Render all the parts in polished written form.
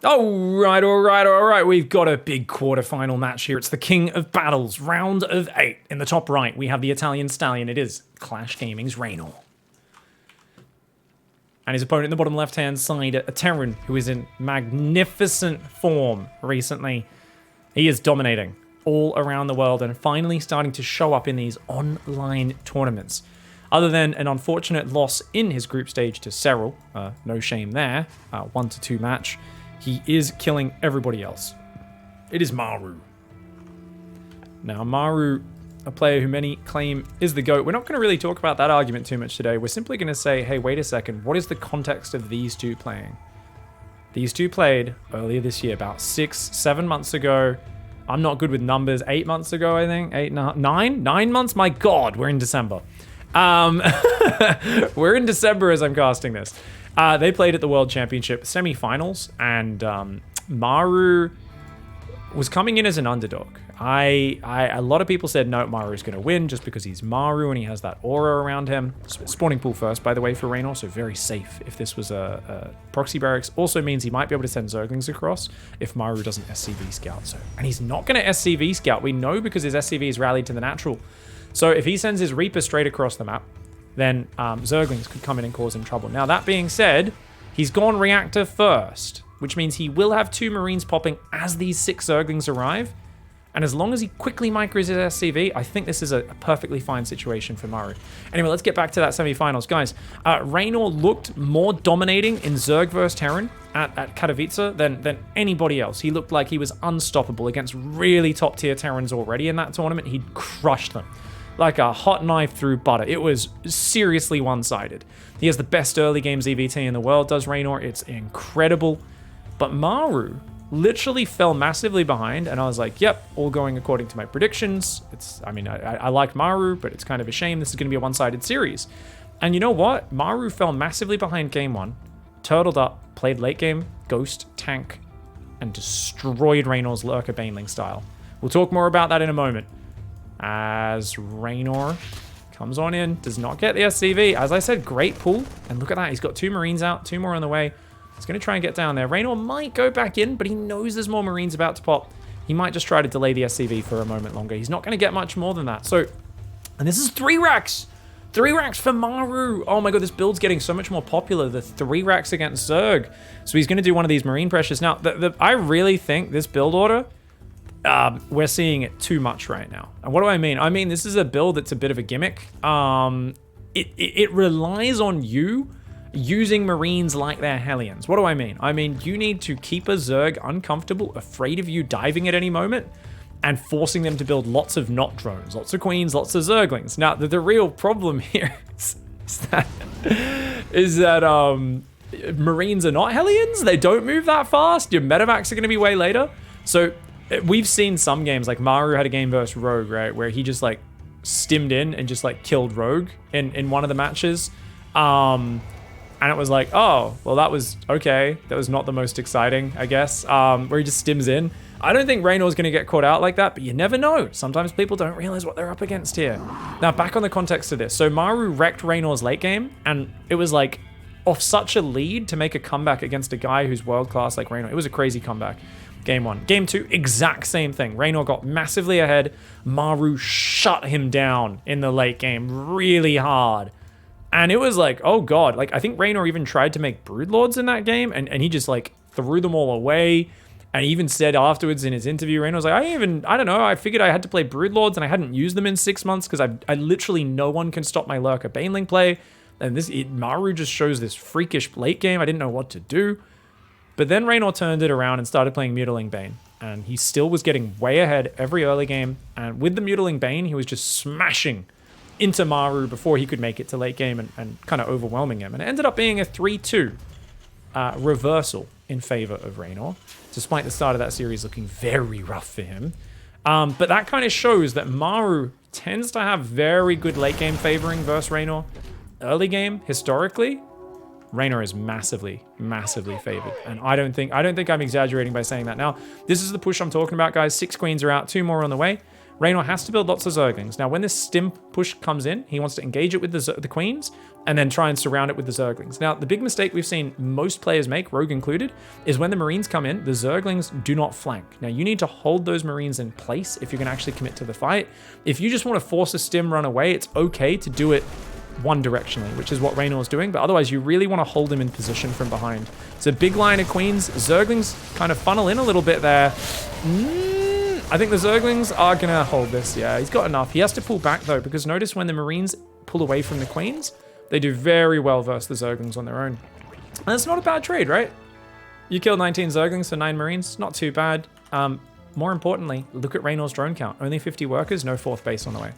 All right. We've got a big quarterfinal match here. It's the King of Battles, round of 8. In the top right, we have the Italian stallion. It is Clash Gaming's Reynor. And his opponent in the bottom left-hand side, a Terran who is in magnificent form recently. He is dominating all around the world and finally starting to show up in these online tournaments. Other than an unfortunate loss in his group stage to Serral, no shame there, 1-2 match, he is killing everybody else. It is Maru. Now, Maru, a player who many claim is the GOAT. We're not going to really talk about that argument too much today. We're simply going to say, hey, wait a second. What is the context of these two playing? These two played earlier this year, about 6-7 months ago. I'm not good with numbers. 8 months ago, I think. 9 months? My God, we're in December. We're in December as I'm casting this. They played at the World Championship semifinals, and Maru was coming in as an underdog. A lot of people said, no, Maru's going to win just because he's Maru and he has that aura around him. Spawning pool first, by the way, for Reynor, so very safe if this was a proxy barracks. Also means he might be able to send Zerglings across if Maru doesn't SCV scout. And he's not going to SCV scout. We know because his SCV is rallied to the natural. So if he sends his Reaper straight across the map, then Zerglings could come in and cause him trouble. Now, that being said, he's gone reactor first, which means he will have 2 Marines popping as these 6 Zerglings arrive. And as long as he quickly micros his SCV, I think this is a perfectly fine situation for Maru. Anyway, let's get back to that semifinals. Guys, Reynor looked more dominating in Zerg vs Terran at Katowice than anybody else. He looked like he was unstoppable against really top tier Terrans already in that tournament. He'd crushed them like a hot knife through butter. It was seriously one-sided. He has the best early game EVT in the world, does Reynor. It's incredible. But Maru literally fell massively behind, and I was like, yep, all going according to my predictions. I like Maru, but it's kind of a shame. This is going to be a one-sided series. And you know what? Maru fell massively behind game 1, turtled up, played late game, ghost, tank, and destroyed Reynor's Lurker Baneling style. We'll talk more about that in a moment. As Reynor comes on in, does not get the SCV. As I said, great pull. And look at that, he's got 2 Marines out, 2 more on the way. He's going to try and get down there. Reynor might go back in, but he knows there's more Marines about to pop. He might just try to delay the SCV for a moment longer. He's not going to get much more than that. So, and this is 3 racks. 3 racks for Maru. Oh my God, this build's getting so much more popular. The 3 racks against Zerg. So he's going to do one of these Marine pressures. Now, I really think this build order, we're seeing it too much right now. And what do I mean? I mean, this is a build that's a bit of a gimmick. It relies on you using Marines like they're Hellions. What do I mean? I mean, you need to keep a Zerg uncomfortable, afraid of you diving at any moment, and forcing them to build lots of not drones, lots of queens, lots of Zerglings. Now, the real problem here is that Marines are not Hellions. They don't move that fast. Your medevacs are going to be way later. So we've seen some games, like Maru had a game versus Rogue, right, where he just like stimmed in and just like killed Rogue in one of the matches. And it was like, oh, well, that was okay. That was not the most exciting, I guess, where he just stims in. I don't think Reynor's going to get caught out like that, but you never know. Sometimes people don't realize what they're up against here. Now, back on the context of this. So Maru wrecked Reynor's late game, and it was like off such a lead to make a comeback against a guy who's world-class like Reynor. It was a crazy comeback. Game 1. Game 2, exact same thing. Reynor got massively ahead. Maru shut him down in the late game really hard. And it was like, oh God, like I think Reynor even tried to make Broodlords in that game, and he just like threw them all away. And he even said afterwards in his interview, Reynor was like, I don't know, I figured I had to play Broodlords and I hadn't used them in 6 months because I literally no one can stop my Lurker Baneling play. And Maru just shows this freakish late game. I didn't know what to do. But then Reynor turned it around and started playing Mutiling Bane. And he still was getting way ahead every early game. And with the Mutiling Bane, he was just smashing into Maru before he could make it to late game and kind of overwhelming him. And it ended up being a 3-2 reversal in favor of Reynor, despite the start of that series looking very rough for him. But that kind of shows that Maru tends to have very good late game favoring versus Reynor. Early game, historically, Reynor is massively, massively favored. And I don't think I'm exaggerating by saying that. Now, this is the push I'm talking about, guys. 6 queens are out, 2 more on the way. Reynor has to build lots of Zerglings. Now, when this stim push comes in, he wants to engage it with the Queens and then try and surround it with the Zerglings. Now, the big mistake we've seen most players make, Rogue included, is when the Marines come in, the Zerglings do not flank. Now, you need to hold those Marines in place if you're going to actually commit to the fight. If you just want to force a stim run away, it's okay to do it one directionally, which is what Reynor is doing, but otherwise you really want to hold him in position from behind. It's a big line of Queens. Zerglings kind of funnel in a little bit there. I think the Zerglings are going to hold this. Yeah, he's got enough. He has to pull back, though, because notice when the Marines pull away from the Queens, they do very well versus the Zerglings on their own. And it's not a bad trade, right? You killed 19 Zerglings for 9 Marines. Not too bad. More importantly, look at Reynor's drone count. Only 50 workers, no 4th base on the way.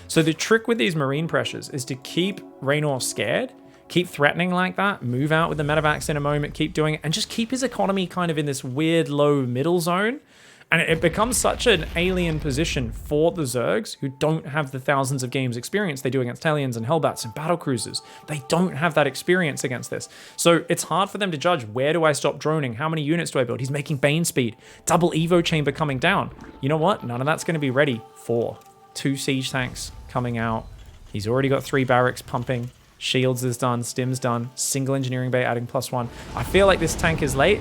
So the trick with these Marine pressures is to keep Reynor scared, keep threatening like that, move out with the medevacs in a moment, keep doing it, and just keep his economy kind of in this weird low middle zone. And it becomes such an alien position for the Zergs, who don't have the thousands of games experience they do against Hellions and Hellbats and battle cruisers. They don't have that experience against this. So it's hard for them to judge, where do I stop droning? How many units do I build? He's making Bane speed. Double Evo chamber coming down. You know what? None of that's going to be ready. 4. 2 siege tanks coming out. He's already got 3 barracks pumping. Shields is done. Stim's done. Single engineering bay adding +1. I feel like this tank is late.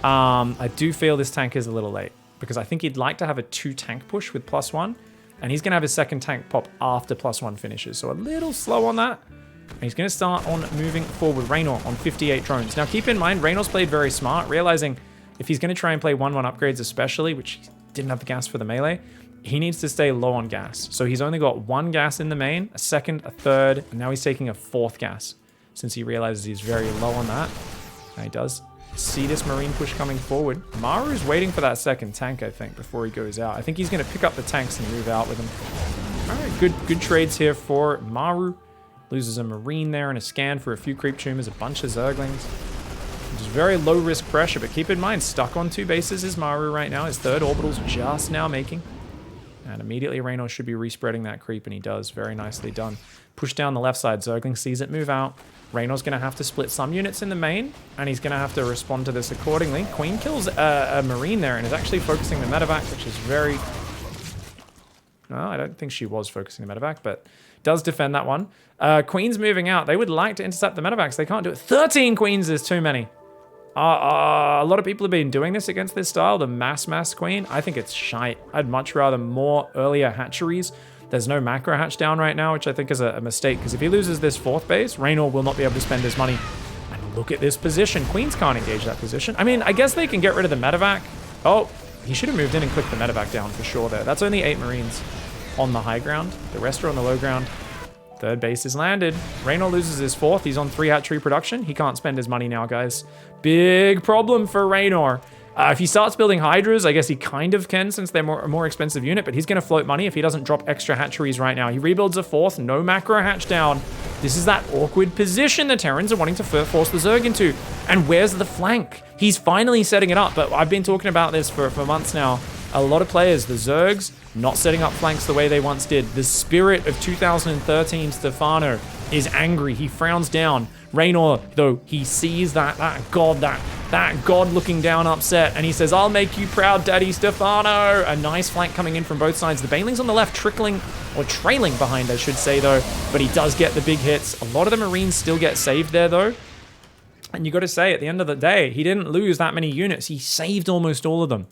I do feel this tank is a little late, because I think he'd like to have a 2 tank push with +1, and he's going to have his second tank pop after +1 finishes. So a little slow on that. And he's going to start on moving forward. Reynor on 58 drones. Now keep in mind, Reynor's played very smart, realizing if he's going to try and play 1-1 upgrades especially, which he didn't have the gas for the melee, he needs to stay low on gas. So he's only got 1 gas in the main, a 2nd, a 3rd, and now he's taking a 4th gas, since he realizes he's very low on that. And he does see this Marine push coming forward. Maru's waiting for that 2nd tank, I think, before he goes out. I think he's going to pick up the tanks and move out with them. All right, good trades here for Maru. Loses a Marine there and a scan for a few creep tumors, a bunch of Zerglings. Just very low risk pressure, but keep in mind, stuck on 2 bases is Maru right now. His 3rd orbital's just now making. And immediately Reynor should be respreading that creep, and he does. Very nicely done. Push down the left side. Zergling sees it move out. Reynor's going to have to split some units in the main, and he's going to have to respond to this accordingly. Queen kills a Marine there and is actually focusing the medevac, which is very... No, I don't think she was focusing the medevac, but does defend that one. Queen's moving out. They would like to intercept the medevacs. They can't do it. 13 Queens is too many. A lot of people have been doing this against this style, the mass Queen. I think it's shite. I'd much rather more earlier hatcheries. There's no macro hatch down right now, which I think is a mistake, because if he loses this 4th base, Reynor will not be able to spend his money. And look at this position. Queens can't engage that position. I mean, I guess they can get rid of the medevac. Oh, he should have moved in and clicked the medevac down for sure there. That's only 8 Marines on the high ground. The rest are on the low ground. 3rd base is landed. Reynor loses his 4th. He's on 3 hatchery production. He can't spend his money now, guys. Big problem for Reynor. If he starts building Hydras, I guess he kind of can, since they're a more expensive unit, but he's going to float money if he doesn't drop extra hatcheries right now. He rebuilds a 4th, no macro hatch down. This is that awkward position the Terrans are wanting to force the Zerg into. And where's the flank? He's finally setting it up, but I've been talking about this for months now. A lot of players, the Zergs, not setting up flanks the way they once did. The spirit of 2013 Stefano is angry. He frowns down. Reynor, though, he sees that god looking down upset, and he says, I'll make you proud, Daddy Stefano. A nice flank coming in from both sides. The Banelings on the left trailing behind, I should say, though, but he does get the big hits. A lot of the Marines still get saved there, though. And you got to say, at the end of the day, he didn't lose that many units. He saved almost all of them.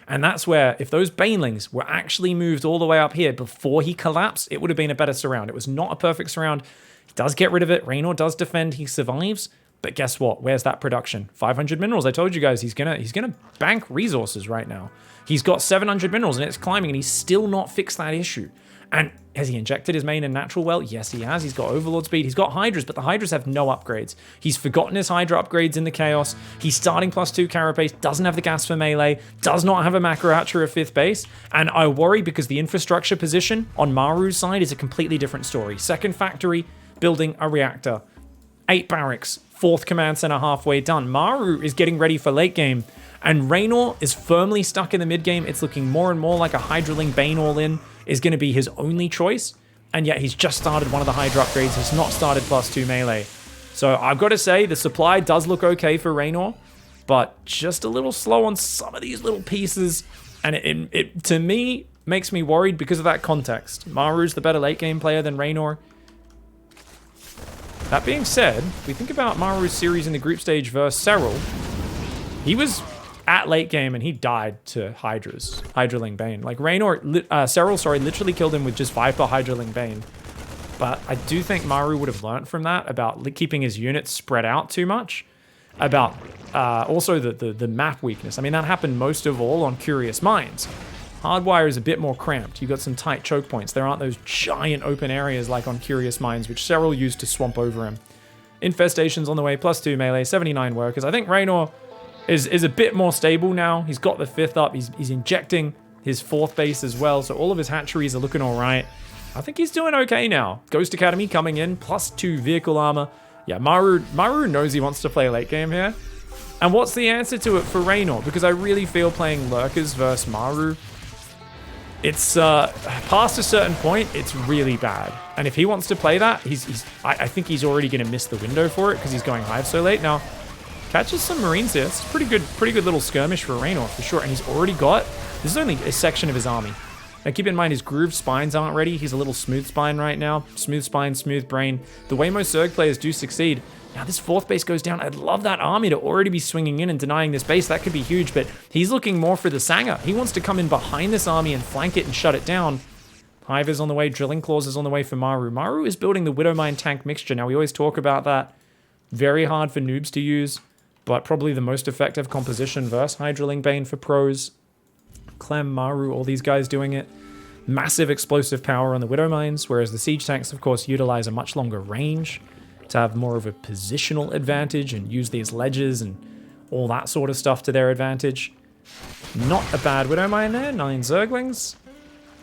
And that's where, if those Banelings were actually moved all the way up here before he collapsed, it would have been a better surround. It was not a perfect surround. He does get rid of it. Reynor does defend. He survives. But guess what? Where's that production? 500 minerals. I told you guys he's gonna bank resources right now. He's got 700 minerals and it's climbing, and he's still not fixed that issue. And has he injected his main in natural well? Yes, he has. He's got Overlord speed. He's got Hydras, but the Hydras have no upgrades. He's forgotten his Hydra upgrades in the Chaos. He's starting +2 carapace, doesn't have the gas for melee, does not have a macro hatcher of 5th base. And I worry because the infrastructure position on Maru's side is a completely different story. 2nd factory, building a reactor. 8 barracks, 4th command center halfway done. Maru is getting ready for late game. And Reynor is firmly stuck in the mid game. It's looking more and more like a Hydraling Bane all-in is going to be his only choice. And yet he's just started one of the Hydra upgrades. He's not started +2 melee. So I've got to say, the supply does look okay for Reynor, but just a little slow on some of these little pieces. And it to me, makes me worried because of that context. Maru's the better late game player than Reynor. That being said, if we think about Maru's series in the group stage versus Serral, he was at late game and he died to Hydraling Bane. Like Serral, literally killed him with just Viper Hydraling Bane. But I do think Maru would have learned from that about keeping his units spread out too much. About also the map weakness. I mean, that happened most of all on Curious Minds. Hardwire is a bit more cramped. You've got some tight choke points. There aren't those giant open areas like on Curious Minds, which Serral used to swamp over him. Infestation's on the way, +2 melee, 79 workers. I think Reynor is a bit more stable now. He's got the 5th up. He's injecting his 4th base as well, so all of his hatcheries are looking all right. I think he's doing okay now. Ghost Academy coming in, +2 vehicle armor. Yeah, Maru knows he wants to play late game here. And what's the answer to it for Reynor? Because I really feel playing Lurkers versus Maru, it's past a certain point, it's really bad. And if he wants to play that, I think he's already going to miss the window for it because he's going Hive so late. Now, catches some Marines here. It's a pretty good little skirmish for Reynor for sure. And he's already got, this is only a section of his army. Now keep in mind his grooved spines aren't ready. He's a little smooth spine right now. Smooth spine, smooth brain. The way most Zerg players do succeed. Now this 4th base goes down. I'd love that army to already be swinging in and denying this base. That could be huge, but he's looking more for the Sanger. He wants to come in behind this army and flank it and shut it down. Hive is on the way. Drilling Claws is on the way for Maru. Maru is building the Widowmine tank mixture. Now we always talk about that. Very hard for noobs to use, but probably the most effective composition versus Hydraling Bane for pros. Clem, Maru, all these guys doing it. Massive explosive power on the Widowmines, whereas the siege tanks, of course, utilize a much longer range to have more of a positional advantage and use these ledges and all that sort of stuff to their advantage. Not a bad Widowmine there, 9 Zerglings.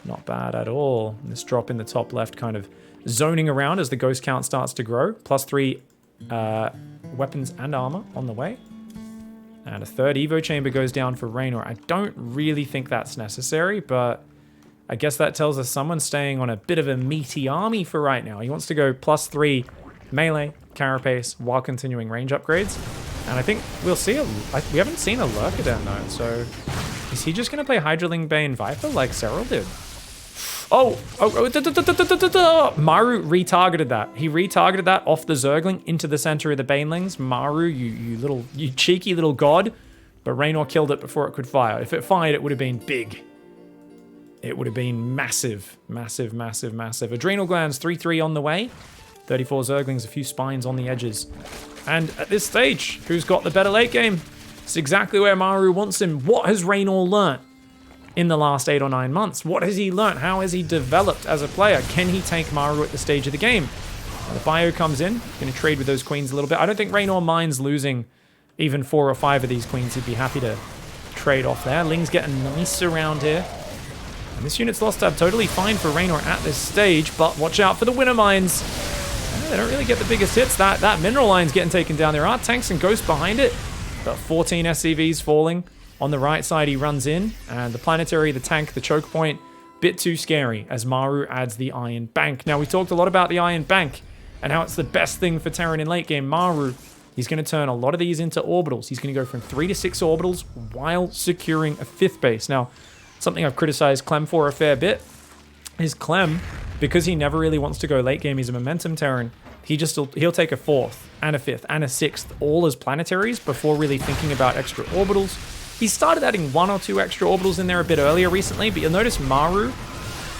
Not bad at all. This drop in the top left kind of zoning around as the ghost count starts to grow. +3 weapons and armor on the way. And a 3rd Evo chamber goes down for Reynor. I don't really think that's necessary, but I guess that tells us someone's staying on a bit of a meaty army for right now. He wants to go +3 melee, carapace, while continuing range upgrades. And I think we'll see we haven't seen a Lurker down though, so is he just going to play Hydraling Bane Viper like Serral did? Maru retargeted that. He retargeted that off the Zergling into the center of the Banelings. Maru, you cheeky little god. But Reynor killed it before it could fire. If it fired, it would have been big. It would have been massive, massive, massive, massive. Adrenal Glands, 3-3 on the way. 34 Zerglings, a few spines on the edges. And at this stage, who's got the better late game? It's exactly where Maru wants him. What has Reynor learnt in the last 8 or 9 months? What has he learnt? How has he developed as a player? Can he take Maru at the stage of the game? The bio comes in, going to trade with those queens a little bit. I don't think Reynor minds losing even 4 or 5 of these queens. He'd be happy to trade off there. Ling's getting nice around here. And this unit's lost tab totally fine for Reynor at this stage, but watch out for the winner mines. They don't really get the biggest hits. That mineral line's getting taken down. There are tanks and ghosts behind it, but 14 SCVs falling. On the right side, he runs in, and the planetary, the tank, the choke point, bit too scary as Maru adds the Iron Bank. Now, we talked a lot about the Iron Bank and how it's the best thing for Terran in late game. Maru, he's going to turn a lot of these into orbitals. He's going to go from 3 to 6 orbitals while securing a 5th base. Now, something I've criticized Clem for a fair bit is Clem, because he never really wants to go late game, he's a momentum Terran. He'll take a 4th and a 5th and a 6th all as planetaries before really thinking about extra orbitals. He started adding 1 or 2 extra orbitals in there a bit earlier recently, but you'll notice Maru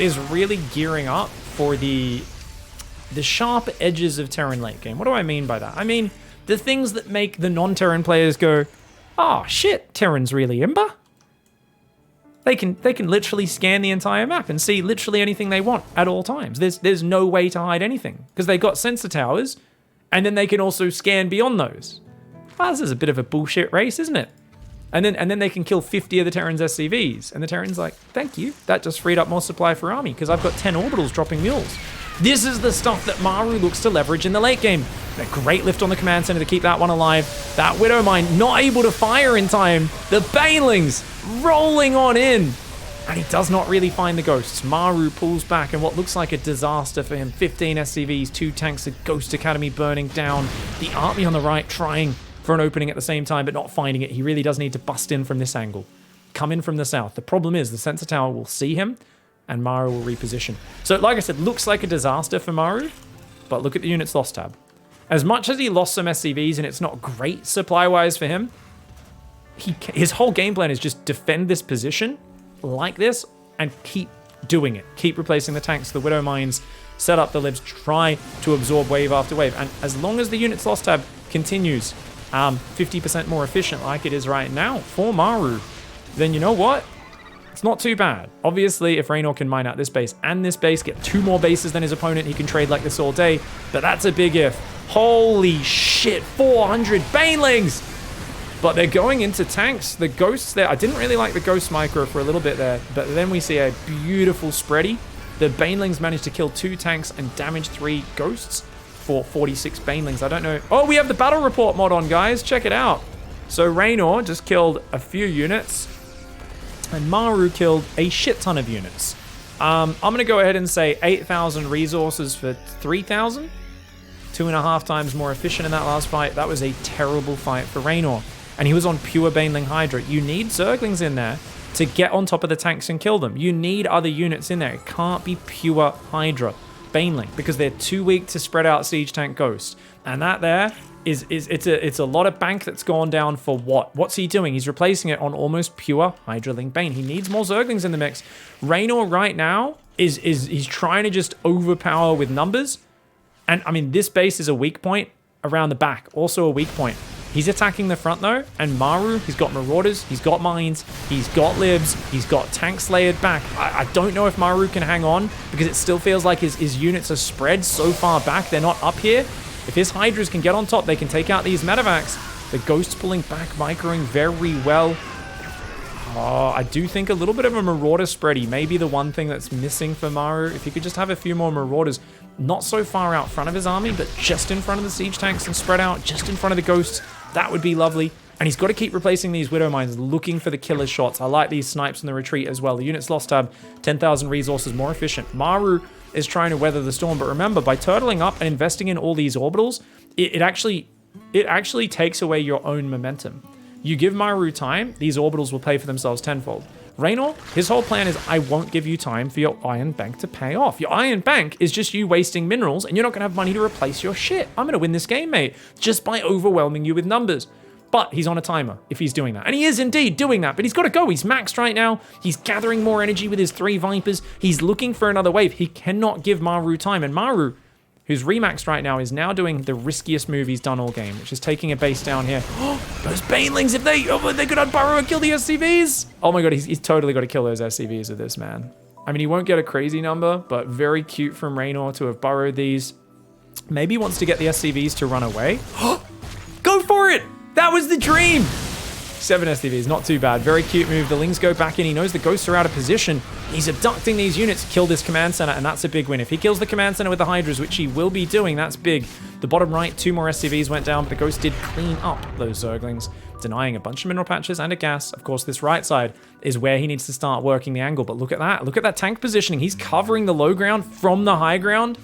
is really gearing up for the sharp edges of Terran late game. What do I mean by that? I mean the things that make the non-Terran players go, oh shit, Terran's really imba. They can literally scan the entire map and see literally anything they want at all times. There's no way to hide anything because they got sensor towers, and then they can also scan beyond those. Ah, this is a bit of a bullshit race, isn't it? And then they can kill 50 of the Terran's SCVs, and the Terran's like, thank you, that just freed up more supply for army because I've got 10 orbitals dropping mules. This is the stuff that Maru looks to leverage in the late game. A great lift on the command center to keep that one alive. That Widow Mine not able to fire in time. The Banelings rolling on in. And he does not really find the ghosts. Maru pulls back in what looks like a disaster for him. 15 SCVs, 2 tanks, a Ghost Academy burning down. The army on the right trying for an opening at the same time, but not finding it. He really does need to bust in from this angle. come in from the south. The problem is the sensor tower will see him and Maru will reposition. So like I said, looks like a disaster for Maru, but look at the units lost tab. As much as he lost some SCVs and it's not great supply-wise for him, his whole game plan is just defend this position like this and keep doing it. Keep replacing the tanks, the Widow Mines, set up the libs, try to absorb wave after wave. And as long as the units lost tab continues 50% more efficient like it is right now for Maru, then you know what? It's not too bad. Obviously, if Reynor can mine out this base and this base, get 2 more bases than his opponent, he can trade like this all day. But that's a big if. Holy shit, 400 Banelings! But they're going into tanks. The ghosts there, I didn't really like the ghost micro for a little bit there, but then we see a beautiful spready. The Banelings managed to kill 2 tanks and damage 3 ghosts for 46 Banelings. I don't know. Oh, we have the battle report mod on, guys. Check it out. So Reynor just killed a few units and Maru killed a shit ton of units. I'm going to go ahead and say 8,000 resources for 3,000. 2.5 times more efficient in that last fight. That was a terrible fight for Reynor. And he was on pure Baneling Hydra. You need Zerglings in there to get on top of the tanks and kill them. You need other units in there. It can't be pure Hydra Baneling because they're too weak to spread out Siege Tank Ghost. And that there it's a lot of bank that's gone down for what? What's he doing? He's replacing it on almost pure Hydraling Bane. He needs more Zerglings in the mix. Reynor right now he's trying to just overpower with numbers. And I mean, this base is a weak point around the back, also a weak point. He's attacking the front though, and Maru, he's got Marauders, he's got Mines, he's got Libs, he's got tanks layered back. I don't know if Maru can hang on because it still feels like his units are spread so far back, they're not up here. If his Hydras can get on top, they can take out these medevacs. The Ghosts pulling back, microing very well. Oh, I do think a little bit of a Marauder spready may be the one thing that's missing for Maru. If he could just have a few more Marauders, not so far out front of his army, but just in front of the siege tanks and spread out, just in front of the Ghosts, that would be lovely. And he's got to keep replacing these Widow Mines, looking for the killer shots. I like these snipes in the retreat as well. The units lost tab, 10,000 resources more efficient. Maru is trying to weather the storm, but remember, by turtling up and investing in all these orbitals, it actually takes away your own momentum. You give Maru time, these orbitals will pay for themselves tenfold. Reynor, his whole plan is, I won't give you time for your Iron Bank to pay off. Your Iron Bank is just you wasting minerals, and you're not going to have money to replace your shit. I'm going to win this game, mate, just by overwhelming you with numbers. But he's on a timer if he's doing that. And he is indeed doing that, but he's got to go. He's maxed right now. He's gathering more energy with his 3 Vipers. He's looking for another wave. He cannot give Maru time. And Maru, who's remaxed right now, is now doing the riskiest move he's done all game, which is taking a base down here. Those Banelings, if they could unburrow and kill the SCVs. Oh my god, he's totally got to kill those SCVs with this, man. I mean, he won't get a crazy number, but very cute from Reynor to have burrowed these. Maybe he wants to get the SCVs to run away. Go for it! That was the dream! 7 SCVs, not too bad. Very cute move. The Lings go back in. He knows the Ghosts are out of position. He's abducting these units, kill this command center, and that's a big win. If he kills the command center with the Hydras, which he will be doing, that's big. The bottom right, 2 more SCVs went down, but the Ghost did clean up those Zerglings, denying a bunch of mineral patches and a gas. Of course, this right side is where he needs to start working the angle, but look at that. Look at that tank positioning. He's covering the low ground from the high ground.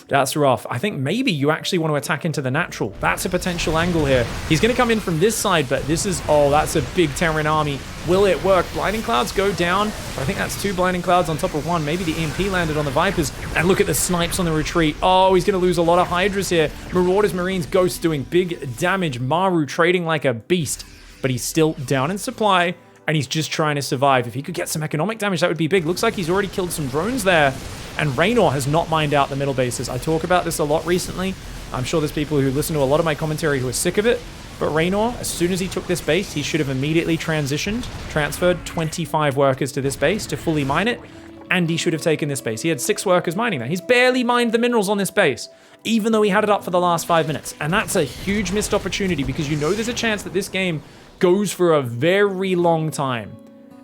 That's rough. I think maybe you actually want to attack into the natural. That's a potential angle here. He's going to come in from this side, but this is... Oh, that's a big Terran army. Will it work? Blinding Clouds go down. I think that's 2 Blinding Clouds on top of 1. Maybe the EMP landed on the Vipers. And look at the snipes on the retreat. Oh, he's going to lose a lot of Hydras here. Marauders, Marines, Ghosts doing big damage. Maru trading like a beast, but he's still down in supply. And he's just trying to survive. If he could get some economic damage, that would be big. Looks like he's already killed some drones there. And Reynor has not mined out the middle bases. I talk about this a lot recently. I'm sure there's people who listen to a lot of my commentary who are sick of it. But Reynor, as soon as he took this base, he should have immediately transferred 25 workers to this base to fully mine it. And he should have taken this base. He had 6 workers mining that. He's barely mined the minerals on this base, even though he had it up for the last 5 minutes. And that's a huge missed opportunity because you know there's a chance that this game goes for a very long time.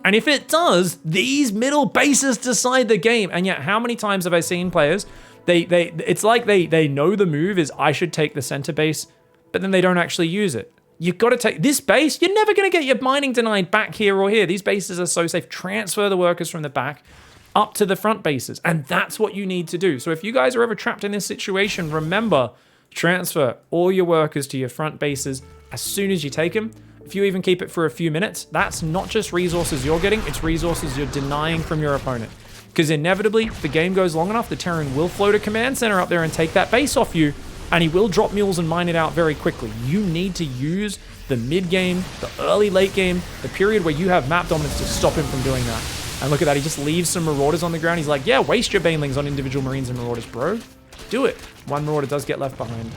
And if it does, these middle bases decide the game. And yet, how many times have I seen players, it's like they know the move is I should take the center base, but then they don't actually use it. You've got to take this base. You're never going to get your mining denied back here or here. These bases are so safe. Transfer the workers from the back up to the front bases. And that's what you need to do. So if you guys are ever trapped in this situation, remember, transfer all your workers to your front bases as soon as you take them. if you even keep it for a few minutes, that's not just resources you're getting, it's resources you're denying from your opponent. Because inevitably, if the game goes long enough, the Terran will float a command center up there and take that base off you, and he will drop mules and mine it out very quickly. You need to use the mid-game, the early late game, the period where you have map dominance to stop him from doing that. And look at that, he just leaves some Marauders on the ground. He's like, yeah, waste your Banelings on individual Marines and Marauders, bro. Do it. One Marauder does get left behind.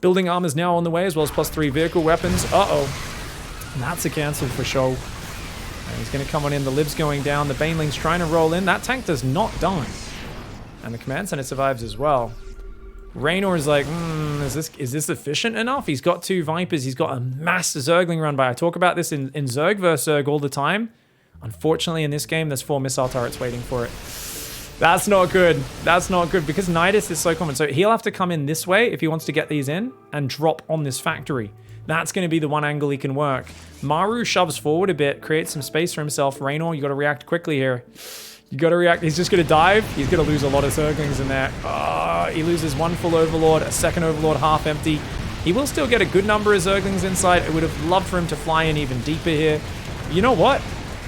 Building armor's now on the way, as well as +3 vehicle weapons. Uh-oh. And that's a cancel for sure. And he's going to come on in. The Liv's going down. The Baneling's trying to roll in. That tank does not die. And the command center survives as well. Reynor is like, is this efficient enough? He's got 2 Vipers. He's got a mass Zergling run by. I talk about this in Zerg vs. Zerg all the time. Unfortunately, in this game, there's 4 missile turrets waiting for it. That's not good. That's not good because Nidus is so common. So he'll have to come in this way if he wants to get these in and drop on this factory. That's going to be the one angle he can work. Maru shoves forward a bit, creates some space for himself. Reynor, you got to react quickly here. You got to react. He's just going to dive. He's going to lose a lot of Zerglings in there. He loses 1 full Overlord, a 2nd Overlord half empty. He will still get a good number of Zerglings inside. I would have loved for him to fly in even deeper here. You know what?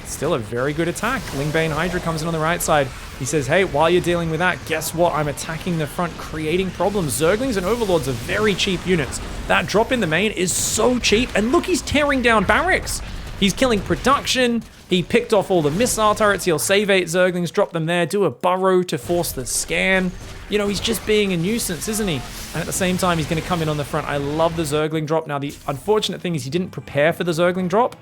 Still a very good attack. Lingbane Hydra comes in on the right side. He says, hey, while you're dealing with that, guess what? I'm attacking the front, creating problems. Zerglings and Overlords are very cheap units. That drop in the main is so cheap. And look, he's tearing down barracks. He's killing production. He picked off all the missile turrets. He'll save 8 Zerglings, drop them there, do a burrow to force the scan. You know, he's just being a nuisance, isn't he? And at the same time, he's going to come in on the front. I love the Zergling drop. Now, the unfortunate thing is he didn't prepare for the Zergling drop.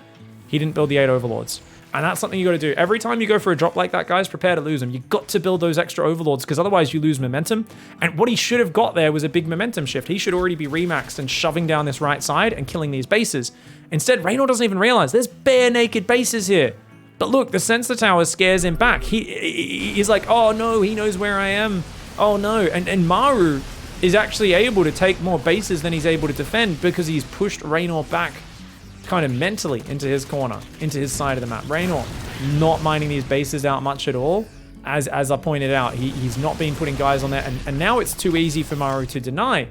He didn't build the 8 Overlords. And that's something you got to do. Every time you go for a drop like that, guys, prepare to lose them. You got to build those extra Overlords because otherwise you lose momentum. And what he should have got there was a big momentum shift. He should already be remaxed and shoving down this right side and killing these bases. Instead, Reynor doesn't even realize there's bare naked bases here. But look, the sensor tower scares him back. He's like, oh no, he knows where I am. Oh no. And Maru is actually able to take more bases than he's able to defend because he's pushed Reynor back kind of mentally into his corner, into his side of the map. Reynor not mining these bases out much at all. As I pointed out, he's not been putting guys on there. And now it's too easy for Maru to deny.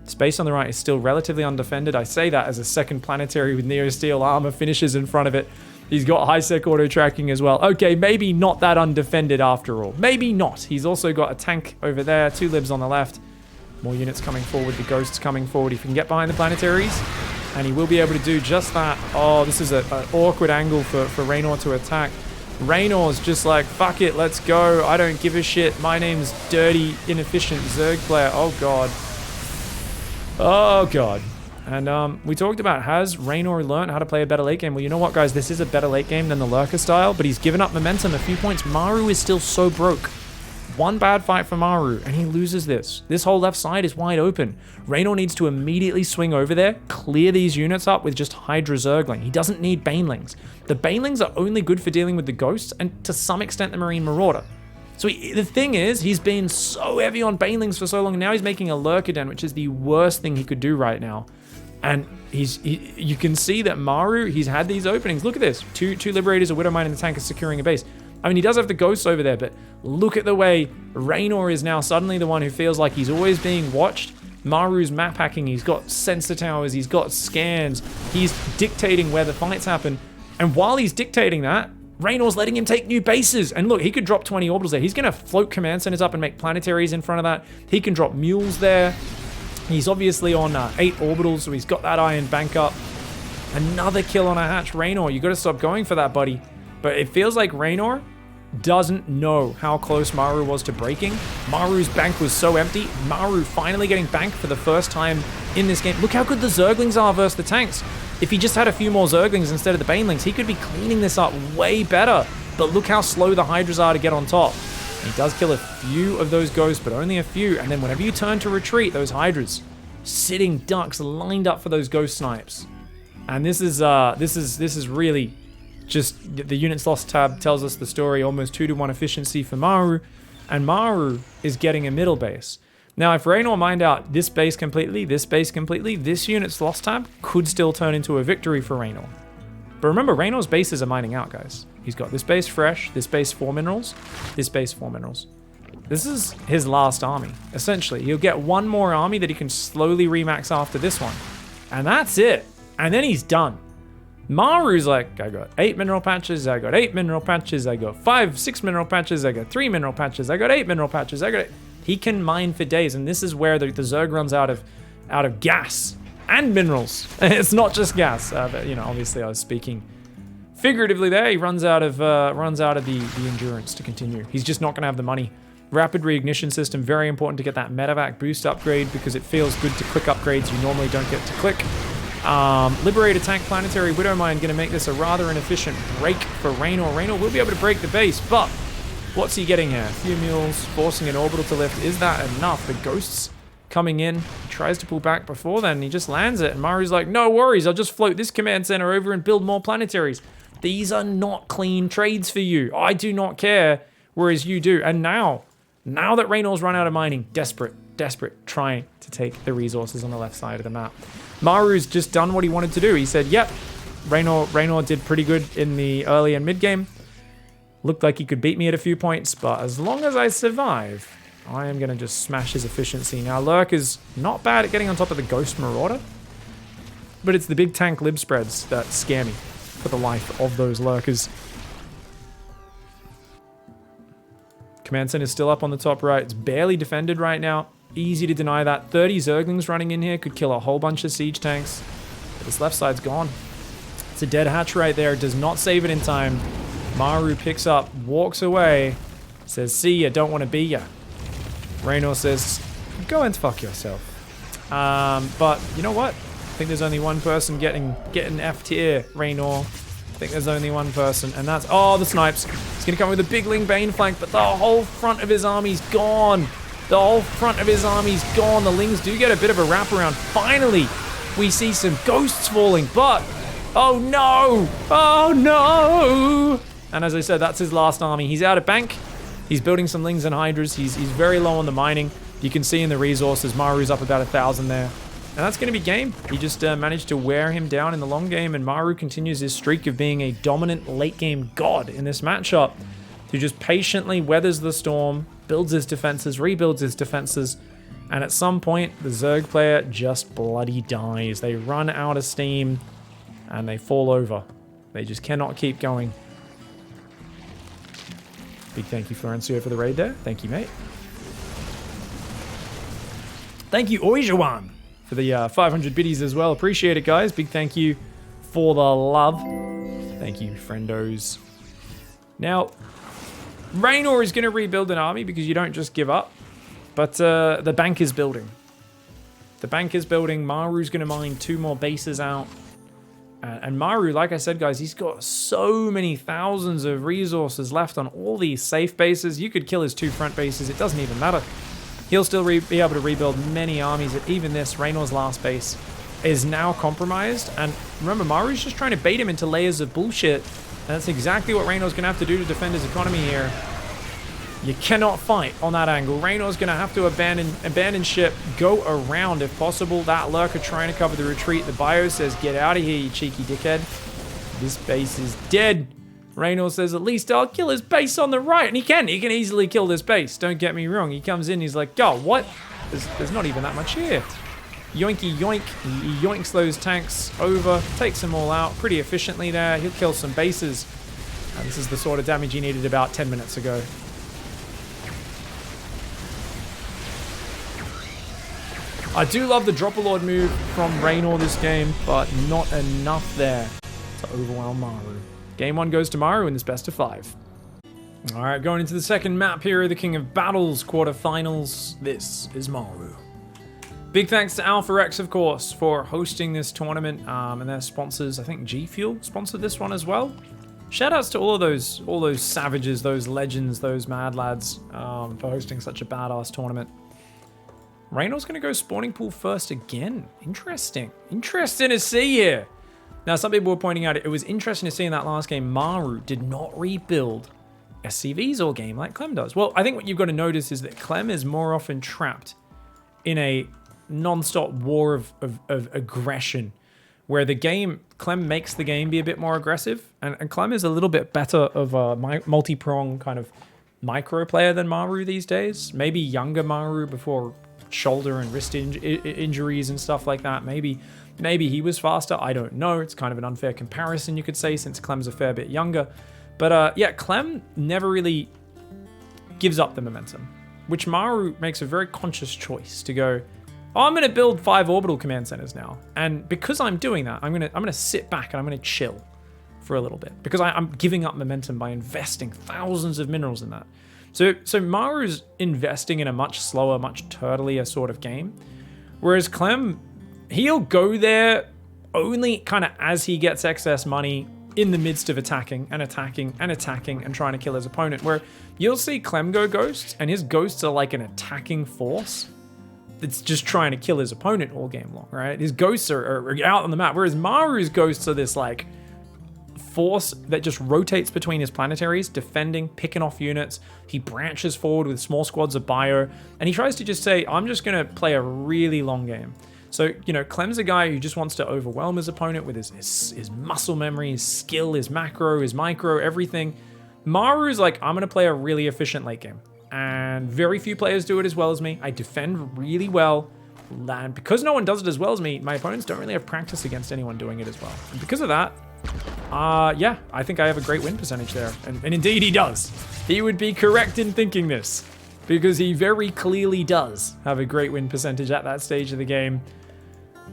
Space on the right is still relatively undefended. I say that as a 2nd planetary with Neo Steel armor finishes in front of it. He's got high-sec auto tracking as well. Okay, maybe not that undefended after all. Maybe not. He's also got a tank over there, 2 libs on the left. More units coming forward, the ghosts coming forward. If he can get behind the planetaries, and he will be able to do just that. Oh, this is an awkward angle for Reynor to attack. Reynor's just like, fuck it, let's go. I don't give a shit. My name's dirty, inefficient Zerg player. Oh, God. Oh, God. And we talked about, has Reynor learned how to play a better late game? Well, you know what, guys? This is a better late game than the Lurker style, but he's given up momentum a few points. Maru is still so broke. One bad fight for Maru, and he loses this. This whole left side is wide open. Reynor needs to immediately swing over there, clear these units up with just Hydra Zergling. He doesn't need Banelings. The Banelings are only good for dealing with the Ghosts, and to some extent the Marine Marauder. So the thing is, he's been so heavy on Banelings for so long, and now he's making a Lurker Den, which is the worst thing he could do right now. And you can see that Maru, he's had these openings. Look at this. Two Liberators, a Widowmine, and the tank is securing a base. I mean, he does have the ghosts over there, but look at the way Reynor is now suddenly the one who feels like he's always being watched. Maru's map hacking, he's got sensor towers, he's got scans, he's dictating where the fights happen. And while he's dictating that, Reynor's letting him take new bases. And look, he could drop 20 orbitals there. He's going to float command centers up and make planetaries in front of that. He can drop mules there. He's obviously on 8 orbitals, so he's got that iron bank up. Another kill on a hatch. Reynor, you got to stop going for that, buddy. But it feels like Reynor doesn't know how close Maru was to breaking. Maru's bank was so empty. Maru finally getting banked for the first time in this game. Look how good the Zerglings are versus the tanks. If he just had a few more Zerglings instead of the Banelings, he could be cleaning this up way better. But look how slow the Hydras are to get on top. He does kill a few of those ghosts, but only a few. And then whenever you turn to retreat, those Hydras sitting ducks lined up for those ghost snipes. And this is really just the units lost tab tells us the story. Almost 2-to-1 efficiency for Maru, and Maru is getting a middle base. Now, if Reynor mined out this base completely, this unit's lost tab could still turn into a victory for Reynor. But remember, Reynor's bases are mining out, guys. He's got this base fresh, this base 4 minerals, this base 4 minerals. This is his last army, essentially. He'll get one more army that he can slowly remax after this one. And that's it. And then he's done. Maru's like, I got 8 mineral patches, I got 8 mineral patches, I got 6 mineral patches, I got 3 mineral patches, I got 8 mineral patches, I got 8. He can mine for days, and this is where the Zerg runs out of gas and minerals. It's not just gas, but you know, obviously I was speaking figuratively there. He runs out of the endurance to continue. He's just not going to have the money. Rapid reignition system, very important to get that medevac boost upgrade because it feels good to click upgrades you normally don't get to click. Liberator tank planetary Widowmine going to make this a rather inefficient break for Reynor. Reynor will be able to break the base, but what's he getting here? A few mules, forcing an orbital to lift. Is that enough? The ghosts coming in. He tries to pull back before then. He just lands it. And Maru's like, no worries. I'll just float this command center over and build more planetaries. These are not clean trades for you. I do not care, whereas you do. And now that Reynor's run out of mining, desperate, trying to take the resources on the left side of the map. Maru's just done what he wanted to do. He said, yep, Reynor did pretty good in the early and mid game. Looked like he could beat me at a few points, but as long as I survive, I am going to just smash his efficiency. Now, Lurk is not bad at getting on top of the Ghost Marauder, but it's the big tank lib spreads that scare me for the life of those Lurkers. Command center is still up on the top right. It's barely defended right now. Easy to deny that. 30 Zerglings running in here could kill a whole bunch of siege tanks. But this left side's gone. It's a dead hatch right there. Does not save it in time. Maru picks up, walks away, says, see ya, don't want to be ya. Reynor says, go and fuck yourself. But you know what? I think there's only one person getting F tier, Reynor. I think there's only one person, and that's, oh, the snipes. He's going to come with a big Ling Bane flank, but the whole front of his army's gone. The whole front of his army's gone. The Lings do get a bit of a wraparound. Finally, we see some ghosts falling, but, oh no! Oh no! And as I said, that's his last army. He's out of bank. He's building some Lings and Hydras. He's very low on the mining. You can see in the resources, Maru's up about 1,000 there. And that's going to be game. He just managed to wear him down in the long game, and Maru continues his streak of being a dominant late game god in this matchup, who just patiently weathers the storm, builds his defenses, rebuilds his defenses, and at some point, the Zerg player just bloody dies. They run out of steam, and they fall over. They just cannot keep going. Big thank you, Florencio, for the raid there. Thank you, mate. Thank you, Oijawan, for the 500 biddies as well. Appreciate it, guys. Big thank you for the love. Thank you, friendos. Now, Reynor is going to rebuild an army because you don't just give up. But the bank is building. The bank is building. Maru's going to mine 2 more bases out. And Maru, like I said, guys, he's got so many thousands of resources left on all these safe bases. You could kill his 2 front bases. It doesn't even matter. He'll still be able to rebuild many armies. At even this, Reynor's last base is now compromised. And remember, Maru's just trying to bait him into layers of bullshit. And that's exactly what Reynor's going to have to do to defend his economy here. You cannot fight on that angle. Reynor's going to have to abandon ship, go around if possible. That Lurker trying to cover the retreat. The bio says, get out of here, you cheeky dickhead. This base is dead. Reynor says, at least I'll kill his base on the right. And he can easily kill this base. Don't get me wrong. He comes in, he's like, oh, what? There's not even that much here. Yoinky yoink. He yoinks those tanks over, takes them all out pretty efficiently there. He'll kill some bases. And this is the sort of damage he needed about 10 minutes ago. I do love the Drop-A-Lord move from Reynor this game, but not enough there to overwhelm Maru. Game 1 goes to Maru in this best of 5. Alright, going into the second map here, the King of Battles quarterfinals. This is Maru. Big thanks to Alpha X, of course, for hosting this tournament, and their sponsors. I think G Fuel sponsored this one as well. Shoutouts to all those savages, those legends, those mad lads, for hosting such a badass tournament. Reynor's going to go spawning pool first again. Interesting. Interesting to see here. Now, some people were pointing out it was interesting to see in that last game, Maru did not rebuild SCVs all game like Clem does. Well, I think what you've got to notice is that Clem is more often trapped in a non-stop war of aggression, where Clem makes the game be a bit more aggressive, and Clem is a little bit better of a multi-prong kind of micro player than Maru these days. Maybe younger Maru before shoulder and wrist injuries and stuff like that. Maybe maybe he was faster. I don't know. It's kind of an unfair comparison, you could say, since Clem's a fair bit younger. But yeah, Clem never really gives up the momentum, which Maru makes a very conscious choice to go, oh, I'm going to build 5 orbital command centers now. And because I'm doing that, I'm going to sit back and I'm going to chill for a little bit because I'm giving up momentum by investing thousands of minerals in that. So Maru's investing in a much slower, much turtlier sort of game. Whereas Clem, he'll go there only kind of as he gets excess money in the midst of attacking and attacking and attacking and trying to kill his opponent. Where you'll see Clem go ghosts, and his ghosts are like an attacking force that's just trying to kill his opponent all game long, right? His ghosts are out on the map, whereas Maru's ghosts are this like force that just rotates between his planetaries, defending, picking off units. He branches forward with small squads of bio, and he tries to just say, I'm just going to play a really long game. So, you know, Clem's a guy who just wants to overwhelm his opponent with his muscle memory, his skill, his macro, his micro, everything. Maru's like, I'm going to play a really efficient late game. And very few players do it as well as me. I defend really well. And because no one does it as well as me, my opponents don't really have practice against anyone doing it as well. And because of that, yeah, I think I have a great win percentage there. And indeed he does. He would be correct in thinking this, because he very clearly does have a great win percentage at that stage of the game.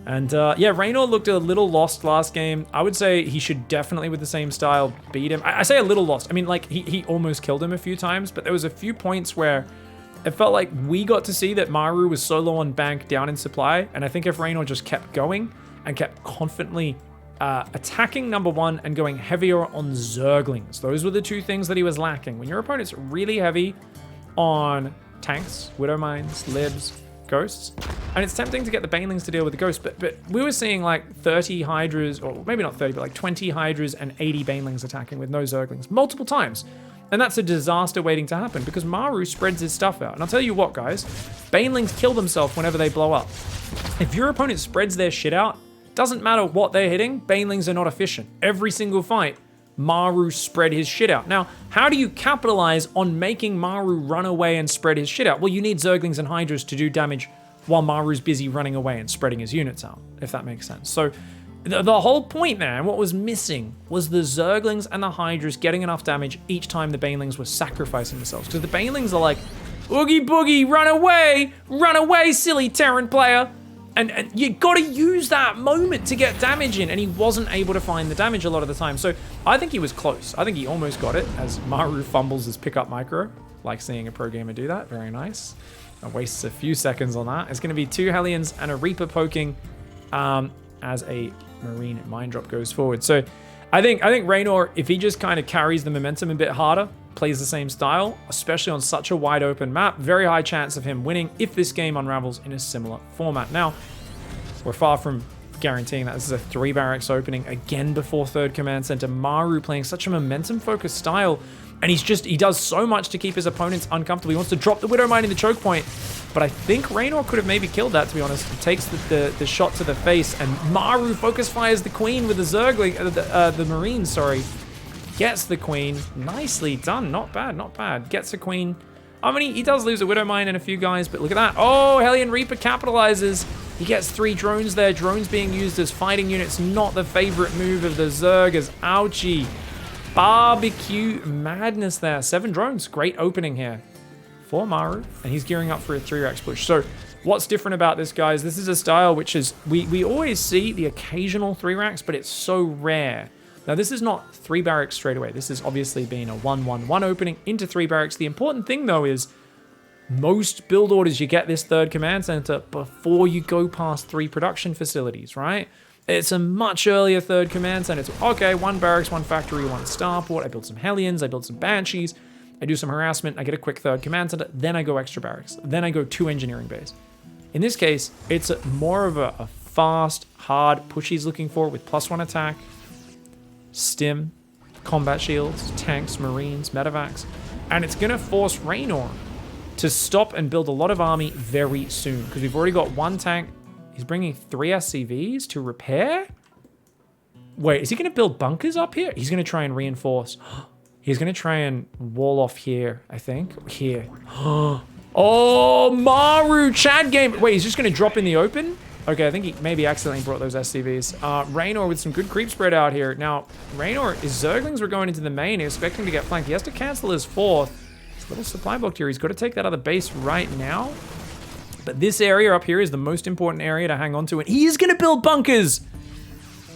And yeah, Reynor looked a little lost last game. I would say he should definitely, with the same style, beat him. I say a little lost. I mean, like, he almost killed him a few times, but there was a few points where it felt like we got to see that Maru was so low on bank, down in supply. And I think if Reynor just kept going and kept confidently attacking number one and going heavier on Zerglings, those were the two things that he was lacking. When your opponent's really heavy on tanks, Widow Mines, Libs, Ghosts, and it's tempting to get the Banelings to deal with the Ghosts, but we were seeing like 30 Hydras, or maybe not 30, but like 20 Hydras and 80 Banelings attacking with no Zerglings multiple times. And that's a disaster waiting to happen because Maru spreads his stuff out. And I'll tell you what, guys, Banelings kill themselves whenever they blow up. If your opponent spreads their shit out, doesn't matter what they're hitting, Banelings are not efficient. Every single fight, Maru spread his shit out. Now, how do you capitalize on making Maru run away and spread his shit out? Well, you need Zerglings and Hydras to do damage while Maru's busy running away and spreading his units out, if that makes sense. So the whole point there, and what was missing, was the Zerglings and the Hydras getting enough damage each time the Banelings were sacrificing themselves. Because the Banelings are like, oogie boogie, run away, silly Terran player. And you gotta use that moment to get damage in, and he wasn't able to find the damage a lot of the time. So I think he was close. I think he almost got it as Maru fumbles his pickup micro. Like seeing a pro gamer do that, very nice. And wastes a few seconds on that. It's gonna be 2 Hellions and a Reaper poking as a Marine mine drop goes forward. So I think Reynor, if he just kind of carries the momentum a bit harder, plays the same style, especially on such a wide open map, very high chance of him winning if this game unravels in a similar format. Now, we're far from guaranteeing that. This is a 3 barracks opening again before 3rd command center. Maru playing such a momentum focused style, and he does so much to keep his opponents uncomfortable. He wants to drop the Widow Mine in the choke point, but I think Reynor could have maybe killed that, to be honest. He takes the shot to the face, and Maru focus fires the Queen with the Zergling, the Marine, sorry. Gets the Queen. Nicely done. Not bad, not bad. Gets the Queen. I mean, he does lose a Widow Mine and a few guys, but look at that. Oh, Hellion Reaper capitalizes. He gets 3 drones there. Drones being used as fighting units. Not the favorite move of the Zergers. Ouchie. Barbecue madness there. 7 drones. Great opening here for Maru, and he's gearing up for a 3-racks push. So what's different about this, guys? This is a style which is, we always see the occasional 3-racks, but it's so rare. Now, this is not 3 barracks straight away. This has obviously been a 1-1-1 opening into 3 barracks. The important thing, though, is most build orders, you get this 3rd command center before you go past 3 production facilities, right? It's a much earlier 3rd command center. It's, okay, 1 barracks, 1 factory, 1 starport. I build some Hellions, I build some Banshees, I do some harassment, I get a quick 3rd command center, then I go extra barracks, then I go 2 engineering bays. In this case, it's more of a fast, hard push he's looking for with +1 attack, stim, combat shields, tanks, marines, medevacs, and it's going to force Reynor to stop and build a lot of army very soon, because we've already got 1 tank. He's bringing 3 SCVs to repair? Wait, is he going to build bunkers up here? He's going to try and reinforce. He's going to try and wall off here, I think. Here. Oh, Maru, Chad game. Wait, he's just going to drop in the open? Okay, I think he maybe accidentally brought those SCVs. Reynor with some good creep spread out here. Now, Reynor, his Zerglings were going into the main, expecting to get flanked. He has to cancel his 4th. He's a little supply blocked here. He's got to take that other base right now. But this area up here is the most important area to hang on to, and he's going to build bunkers!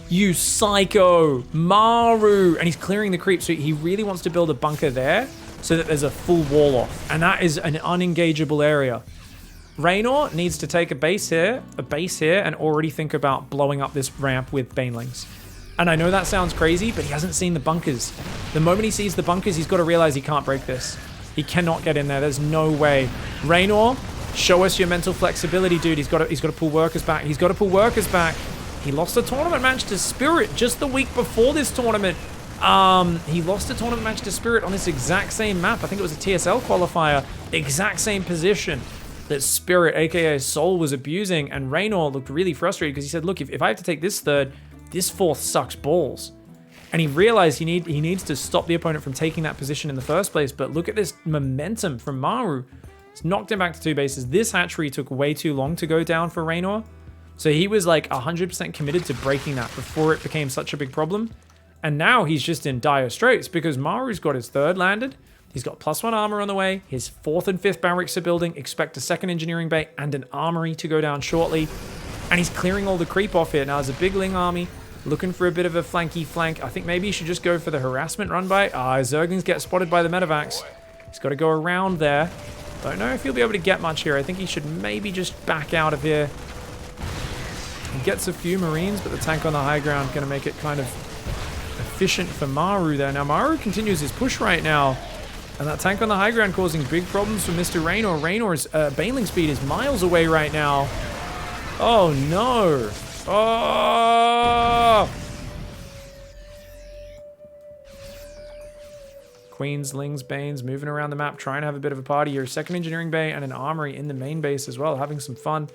You psycho! Maru! And he's clearing the creep, so he really wants to build a bunker there so that there's a full wall off. And that is an unengageable area. Reynor needs to take a base here, and already think about blowing up this ramp with Banelings. And I know that sounds crazy, but he hasn't seen the bunkers. The moment he sees the bunkers, he's got to realize he can't break this. He cannot get in there. There's no way. Reynor, show us your mental flexibility, dude. He's got to pull workers back. He's got to pull workers back. He lost a tournament match to Spirit just the week before this tournament. He lost a tournament match to Spirit on this exact same map. I think it was a TSL qualifier. Exact same position that Spirit, aka Soul, was abusing, and Reynor looked really frustrated because he said, look, if I have to take this 3rd, this 4th sucks balls. And he realized he needs to stop the opponent from taking that position in the first place. But look at this momentum from Maru. It's knocked him back to 2 bases. This hatchery took way too long to go down for Reynor. So he was like 100% committed to breaking that before it became such a big problem. And now he's just in dire straits because Maru's got his 3rd landed. He's got +1 armor on the way. His 4th and 5th barracks are building. Expect a 2nd engineering bay and an armory to go down shortly. And he's clearing all the creep off here. Now there's a big Ling army looking for a bit of a flanky flank. I think maybe he should just go for the harassment run by. Zerglings get spotted by the medevacs. He's got to go around there. Don't know if he'll be able to get much here. I think he should maybe just back out of here. He gets a few Marines, but the tank on the high ground going to make it kind of efficient for Maru there. Now Maru continues his push right now. And that tank on the high ground causing big problems for Mr. Reynor. Reynor's Baneling speed is miles away right now. Oh, no. Oh! Queens, Lings, Banes moving around the map, trying to have a bit of a party here. 2nd engineering bay and an armory in the main base as well, having some fun.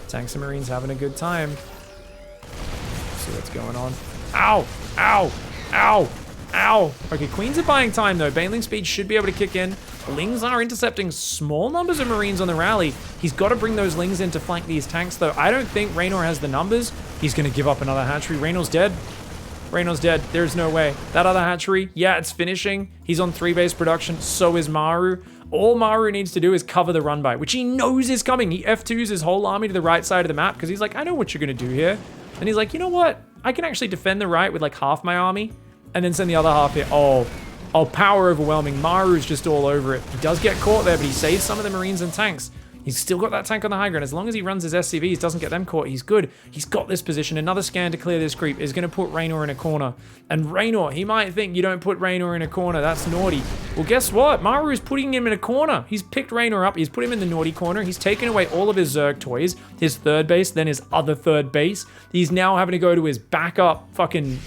Tanks and Marines having a good time. Let's see what's going on. Ow! Ow! Ow! Ow! Okay, Queens are buying time though. Baneling speed should be able to kick in. Lings are intercepting small numbers of Marines on the rally. He's got to bring those Lings in to flank these tanks though. I don't think Reynor has the numbers. He's going to give up another hatchery. Reynor's dead. Reynor's dead. There's no way. That other hatchery, yeah, it's finishing. He's on 3 base production. So is Maru. All Maru needs to do is cover the run by, which he knows is coming. He F2s his whole army to the right side of the map because he's like, I know what you're going to do here. And he's like, you know what? I can actually defend the right with like half my army and then send the other half here. Oh, power overwhelming. Maru's just all over it. He does get caught there, but he saves some of the Marines and tanks. He's still got that tank on the high ground. As long as he runs his SCVs, doesn't get them caught, he's good. He's got this position. Another scan to clear this creep is going to put Reynor in a corner. And Reynor, he might think you don't put Reynor in a corner. That's naughty. Well, guess what? Maru is putting him in a corner. He's picked Reynor up. He's put him in the naughty corner. He's taken away all of his Zerg toys, his 3rd base, then his other 3rd base. He's now having to go to his backup fucking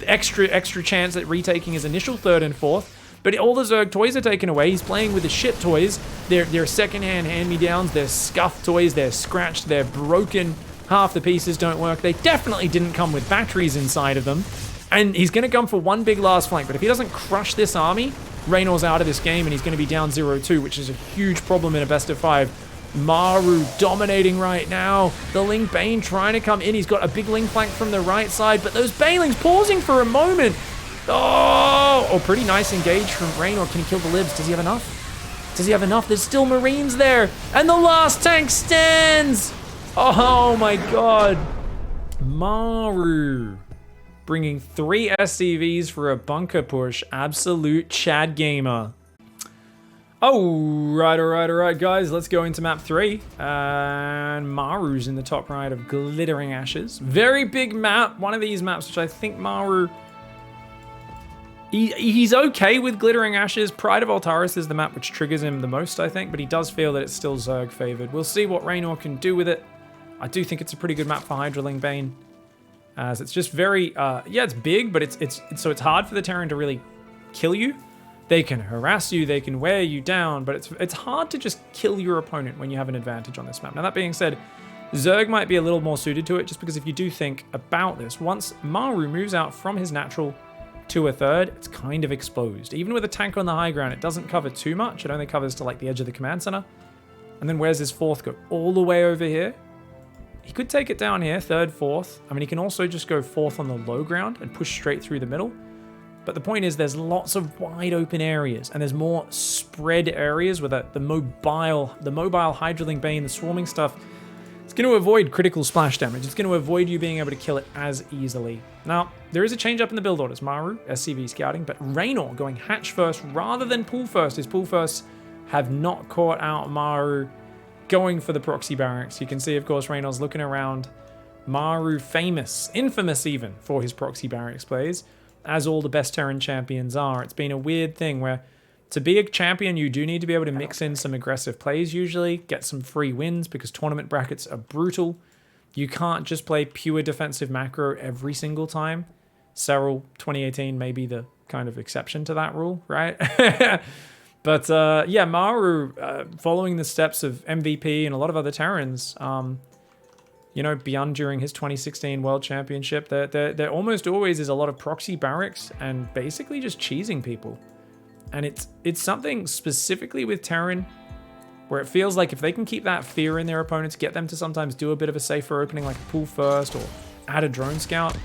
extra chance at retaking his initial 3rd and 4th. But all the Zerg toys are taken away. He's playing with the shit toys. They're secondhand hand-me-downs. They're scuffed toys. They're scratched. They're broken. Half the pieces don't work. They definitely didn't come with batteries inside of them. And he's going to come for one big last flank. But if he doesn't crush this army, Reynor's out of this game and he's going to be down 0-2, which is a huge problem in a best of 5. Maru dominating right now. The Ling Bane trying to come in. He's got a big Ling flank from the right side, but those Banelings pausing for a moment. Oh, pretty nice engage from Reynor. Can he kill the libs? Does he have enough? Does he have enough? There's still Marines there. And the last tank stands. Oh my God. Maru bringing 3 SCVs for a bunker push. Absolute Chad gamer. All right, guys. Let's go into map 3. And Maru's in the top right of Glittering Ashes. Very big map. One of these maps, which I think Maru... He's okay with Glittering Ashes. Pride of Altaris is the map which triggers him the most, I think, but he does feel that it's still Zerg favored. We'll see what Reynor can do with it. I do think it's a pretty good map for Hydraling Bane, as it's just very, yeah, it's big, but it's hard for the Terran to really kill you. They can harass you, they can wear you down, but it's hard to just kill your opponent when you have an advantage on this map. Now, that being said, Zerg might be a little more suited to it, just because if you do think about this, once Maru moves out from his natural to a 3rd, it's kind of exposed. Even with a tank on the high ground, it doesn't cover too much. It only covers to like the edge of the command center. And then where's his 4th go? All the way over here He could take it down here, third, fourth. I mean, he can also just go fourth on the low ground and push straight through the middle. But the point is there's lots of wide open areas and there's more spread areas where the mobile Hydraling Bane, the swarming stuff, it's going to avoid critical splash damage. It's going to avoid you being able to kill it as easily. Now, there is a change up in the build orders. Maru, SCV scouting, but Reynor going hatch first rather than pool first. His pool first have not caught out Maru going for the proxy barracks. You can see, of course, Reynor's looking around. Maru famous, infamous even, for his proxy barracks plays, as all the best Terran champions are. It's been a weird thing where to be a champion, you do need to be able to mix in some aggressive plays usually, get some free wins because tournament brackets are brutal. You can't just play pure defensive macro every single time. Serral 2018 may be the kind of exception to that rule, right? But yeah, Maru, following the steps of MVP and a lot of other Terrans, you know, beyond during his 2016 World Championship, there almost always is a lot of proxy barracks and basically just cheesing people. And it's something specifically with Terran where it feels like if they can keep that fear in their opponents, get them to sometimes do a bit of a safer opening like a pool first or add a drone scout,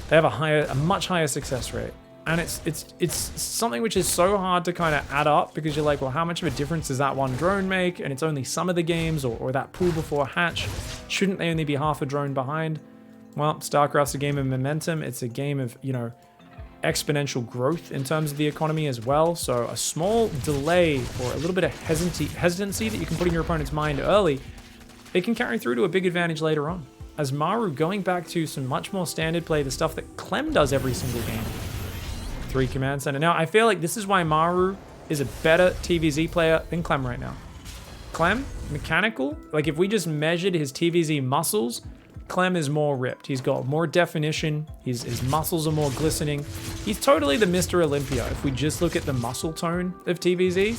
they have a much higher success rate. And it's something which is so hard to kind of add up because you're like, well, how much of a difference does that one drone make? And it's only some of the games or that pool before hatch. Shouldn't they only be half a drone behind? Well, StarCraft's a game of momentum. It's a game of, you know, exponential growth in terms of the economy as well. So a small delay or a little bit of hesitancy that you can put in your opponent's mind early, it can carry through to a big advantage later on. As Maru going back to some much more standard play, the stuff that Clem does every single game. 3 command center. Now, I feel like this is why Maru is a better TvZ player than Clem right now. Clem, mechanical, like if we just measured his TvZ muscles, Clem is more ripped. He's got more definition. His muscles are more glistening. He's totally the Mr. Olympia if we just look at the muscle tone of TvZ.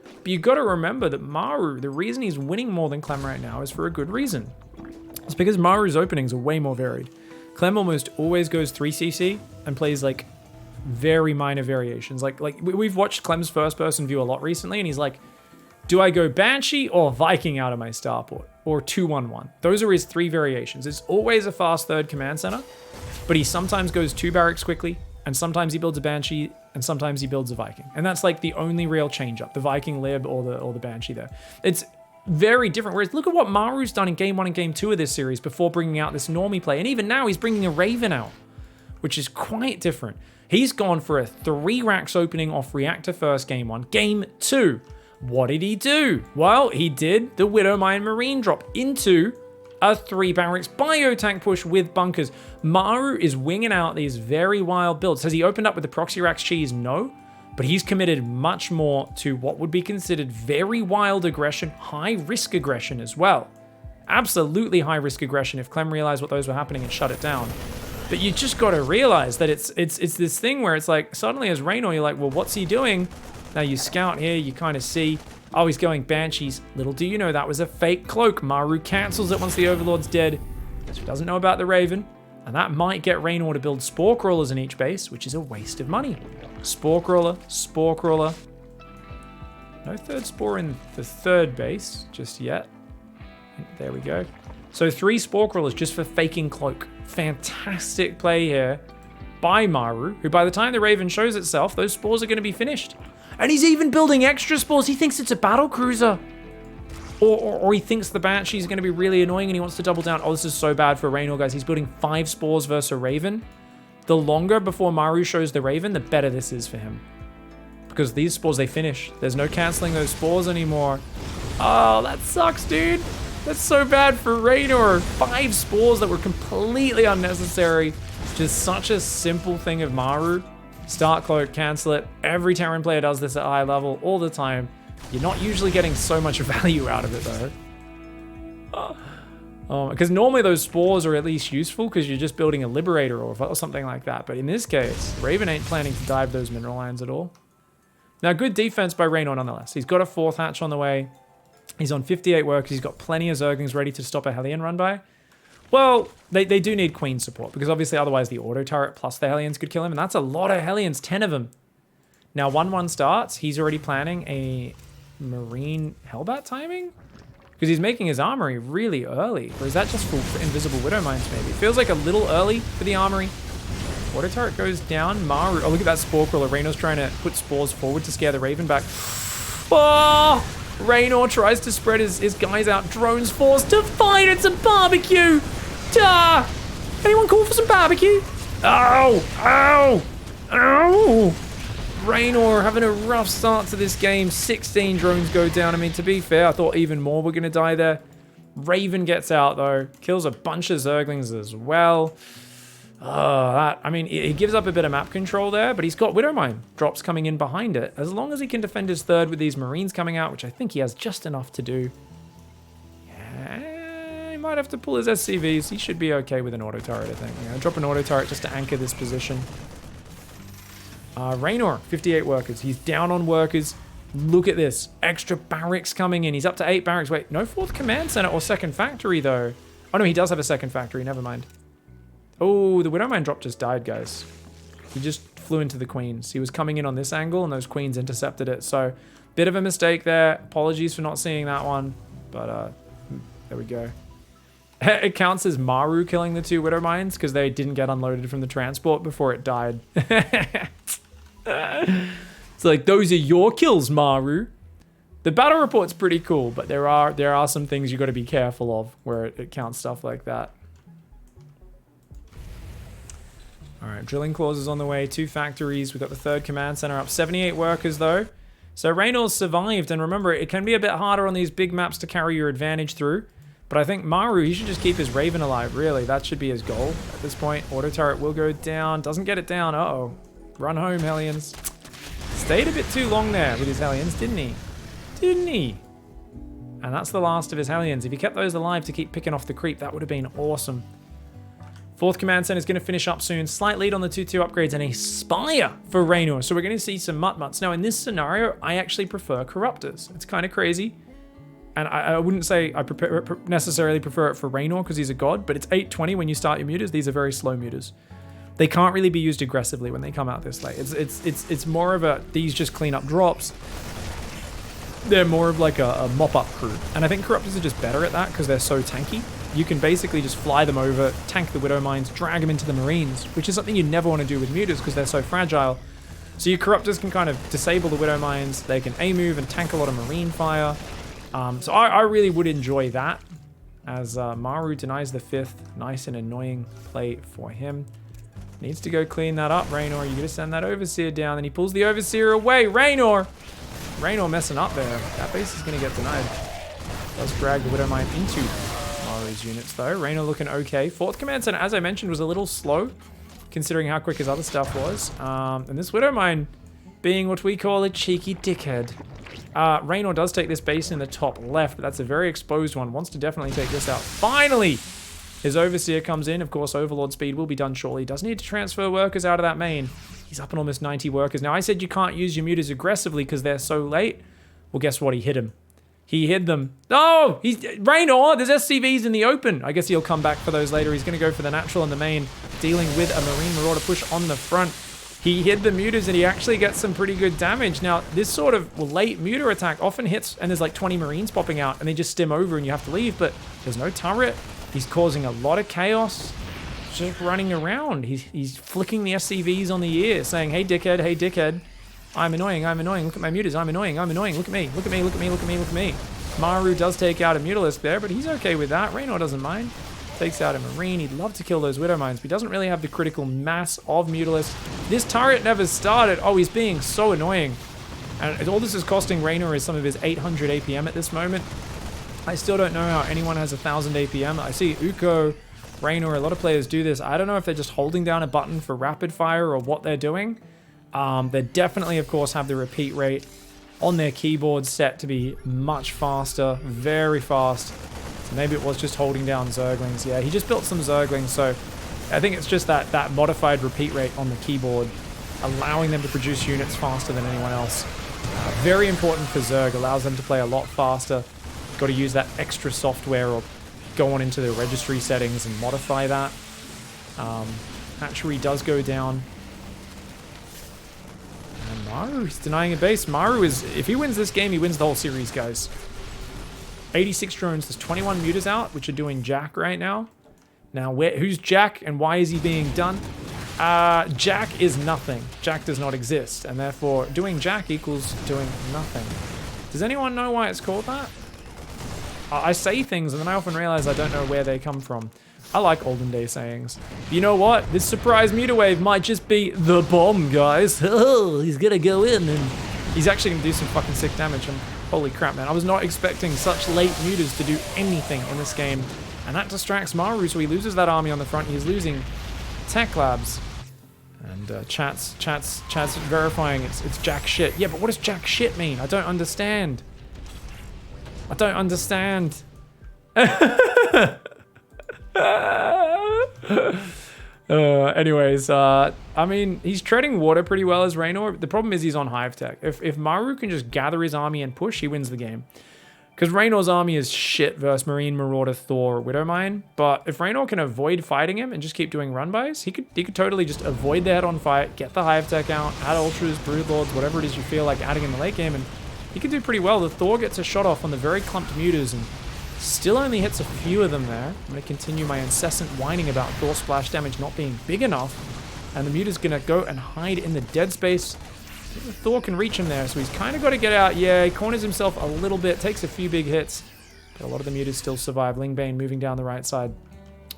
But you got to remember that Maru, the reason he's winning more than Clem right now is for a good reason. It's because Maru's openings are way more varied. Clem almost always goes 3cc and plays like very minor variations. Like we've watched Clem's first person view a lot recently and he's like, do I go Banshee or Viking out of my starport? Or 2-1-1. Those are his 3 variations. It's always a fast third command center, but he sometimes goes 2 barracks quickly, and sometimes he builds a Banshee, and sometimes he builds a Viking. And that's like the only real change up, the Viking lib or the Banshee there. It's very different. Whereas look at what Maru's done in game 1 and game 2 of this series before bringing out this normie play. And even now he's bringing a Raven out, which is quite different. He's gone for a 3 racks opening off reactor first game 1. Game 2. What did he do? Well, he did the Widowmine Marine drop into a 3 barracks biotank push with bunkers. Maru is winging out these very wild builds. Has he opened up with the proxy racks cheese? No. But he's committed much more to what would be considered very wild aggression, high risk aggression as well. Absolutely high risk aggression if Clem realized what those were happening and shut it down. But you just got to realize that it's this thing where it's like suddenly as Reynor, you're like, well, what's he doing? Now you scout here, you kind of see, oh, he's going Banshees. Little do you know that was a fake cloak. Maru cancels it once the Overlord's dead. So he doesn't know about the Raven. And that might get Reynor to build Spore Crawlers in each base, which is a waste of money. Spore Crawler, Spore Crawler. No third Spore in the third base just yet. There we go. So 3 Spore Crawlers just for faking cloak. Fantastic play here by Maru, who by the time the Raven shows itself, those spores are going to be finished. And he's even building extra spores. He thinks it's a battle cruiser. Or he thinks the Banshee is going to be really annoying and he wants to double down. Oh, this is so bad for Reynor, guys. He's building 5 spores versus a Raven. The longer before Maru shows the Raven, the better this is for him. Because these spores, they finish. There's no canceling those spores anymore. Oh, that sucks, dude. That's so bad for Reynor. 5 spores that were completely unnecessary. Just such a simple thing of Maru. Start cloak, cancel it. Every Terran player does this at high level all the time. You're not usually getting so much value out of it though. Because normally those spores are at least useful because you're just building a Liberator or something like that. But in this case, Raven ain't planning to dive those mineral lines at all. Now, good defense by Reynor nonetheless. He's got a 4th hatch on the way. He's on 58 workers. He's got plenty of Zerglings ready to stop a Hellion run by. Well, they do need Queen support because obviously otherwise the auto turret plus the Hellions could kill him. And that's a lot of Hellions, 10 of them. Now 1-1 starts. He's already planning a Marine Hellbat timing. Because he's making his armory really early. Or is that just for invisible Widow Mines maybe? Feels like a little early for the armory. Water turret goes down. Maru. Oh, look at that Spore Crawler. Reynor's trying to put spores forward to scare the Raven back. Oh! Reynor tries to spread his guys out. Drones forced to fight. It's a barbecue. Duh! Anyone call for some barbecue? Ow! Ow! Ow! Reynor having a rough start to this game. 16 drones go down. I mean, to be fair, I thought even more were going to die there. Raven gets out, though. Kills a bunch of Zerglings as well. I mean, he gives up a bit of map control there, but he's got Widowmine drops coming in behind it. As long as he can defend his third with these Marines coming out, which I think he has just enough to do. Yeah, he might have to pull his SCVs. He should be okay with an auto turret, I think. Yeah, drop an auto turret just to anchor this position. Reynor, 58 workers. He's down on workers. Look at this. Extra barracks coming in. He's up to 8 barracks. Wait, no 4th command center or 2nd factory, though. Oh, no, he does have a 2nd factory. Never mind. Oh, the Widowmine drop just died, guys. He just flew into the queens. He was coming in on this angle, and those queens intercepted it. So, bit of a mistake there. Apologies for not seeing that one. But, there we go. It counts as Maru killing the 2 Widowmines because they didn't get unloaded from the transport before it died. It's like, those are your kills, Maru. The battle report's pretty cool, but there are some things you got to be careful of where it counts stuff like that. All right, drilling clauses on the way. 2 factories. We've got the 3rd command center up. 78 workers though. So Reynor's survived, and remember, it can be a bit harder on these big maps to carry your advantage through. But I think Maru, he should just keep his Raven alive, really. That should be his goal at this point. Auto turret will go down. Doesn't get it down. Uh-oh. Run home, Hellions. Stayed a bit too long there with his Hellions, didn't he? Didn't he? And that's the last of his Hellions. If he kept those alive to keep picking off the creep, that would have been awesome. 4th command center is going to finish up soon. Slight lead on the 2-2 upgrades and a Spire for Reynor. So we're going to see some Mutt-Mutts. Now, in this scenario, I actually prefer Corruptors. It's kind of crazy. And I wouldn't say I necessarily prefer it for Reynor because he's a god, but it's 820 when you start your mutas. These are very slow mutas. They can't really be used aggressively when they come out this late. It's more of a, these just clean up drops. They're more of like a mop-up crew. And I think Corruptors are just better at that because they're so tanky. You can basically just fly them over, tank the Widow Mines, drag them into the Marines, which is something you never want to do with mutas because they're so fragile. So your Corruptors can kind of disable the Widow Mines. They can A-move and tank a lot of Marine fire. So I really would enjoy that as Maru denies the 5th. Nice and annoying play for him. Needs to go clean that up, Reynor. You're going to send that Overseer down. And he pulls the Overseer away. Reynor messing up there. That base is going to get denied. Does drag the Widowmine into Maru's units, though. Reynor looking okay. 4th command center, as I mentioned, was a little slow, considering how quick his other stuff was. And this Widowmine being what we call a cheeky dickhead. Reynor does take this base in the top left, but that's a very exposed one. Wants to definitely take this out. Finally! His Overseer comes in. Of course, Overlord speed will be done shortly. Does need to transfer workers out of that main. He's up on almost 90 workers. Now, I said you can't use your mutas aggressively because they're so late. Well, guess what? He hit him. He hid them. Oh! Reynor! There's SCVs in the open. I guess he'll come back for those later. He's going to go for the natural in the main, dealing with a Marine Marauder push on the front. He hid the mutas and he actually gets some pretty good damage. Now, this sort of late muta attack often hits and there's like 20 Marines popping out and they just stim over and you have to leave, but there's no turret. He's causing a lot of chaos. Just running around. He's flicking the SCVs on the ear, saying, hey dickhead, hey dickhead. I'm annoying, look at my mutas, I'm annoying, look at me, look at me, look at me, look at me, look at me. Maru does take out a Mutalisk there, but he's okay with that. Reynor doesn't mind. Takes out a Marine. He'd love to kill those Widow Mines, but he doesn't really have the critical mass of Mutalisk. This turret never started. Oh, he's being so annoying. And all this is costing Reynor is some of his 800 APM at this moment. I still don't know how anyone has 1000 APM. I see Uko, Reynor, a lot of players do this. I don't know if they're just holding down a button for rapid fire or what they're doing. They definitely, of course, have the repeat rate on their keyboard set to be much faster, very fast. So maybe it was just holding down Zerglings. Yeah, he just built some Zerglings, so I think it's just that modified repeat rate on the keyboard, allowing them to produce units faster than anyone else. Very important for Zerg, allows them to play a lot faster. Got to use that extra software or go on into the registry settings and modify that. Hatchery does go down. And Maru's denying a base. Maru is, if he wins this game, he wins the whole series, guys. 86 drones. There's 21 mutas out, which are doing Jack right now. Now, who's Jack and why is he being done? Jack is nothing. Jack does not exist, and therefore doing Jack equals doing nothing. Does anyone know why it's called that? I say things and then I often realize I don't know where they come from. I like olden day sayings. You know what? This surprise muta wave might just be the bomb, guys. Oh, he's gonna go in and he's actually gonna do some fucking sick damage. And holy crap, man. I was not expecting such late mutas to do anything in this game. And that distracts Maru, so he loses that army on the front. He's losing tech labs. And chat's verifying it's jack shit. Yeah, but what does jack shit mean? I don't understand. I don't understand. Anyways, I mean, he's treading water pretty well as Reynor. The problem is he's on hive tech. If Maru can just gather his army and push, he wins the game. Because Reynor's army is shit versus Marine, Marauder, Thor, Widowmine. But if Reynor can avoid fighting him and just keep doing run-bys, he could totally just avoid the head-on fight, get the hive tech out, add ultras, broodlords, whatever it is you feel like adding in the late game, and he can do pretty well. The Thor gets a shot off on the very clumped mutas and still only hits a few of them there. I'm going to continue my incessant whining about Thor splash damage not being big enough. And the muta's going to go and hide in the dead space. Thor can reach him there, so he's kind of got to get out. Yeah, he corners himself a little bit, takes a few big hits. But a lot of the mutas still survive. Lingbane moving down the right side.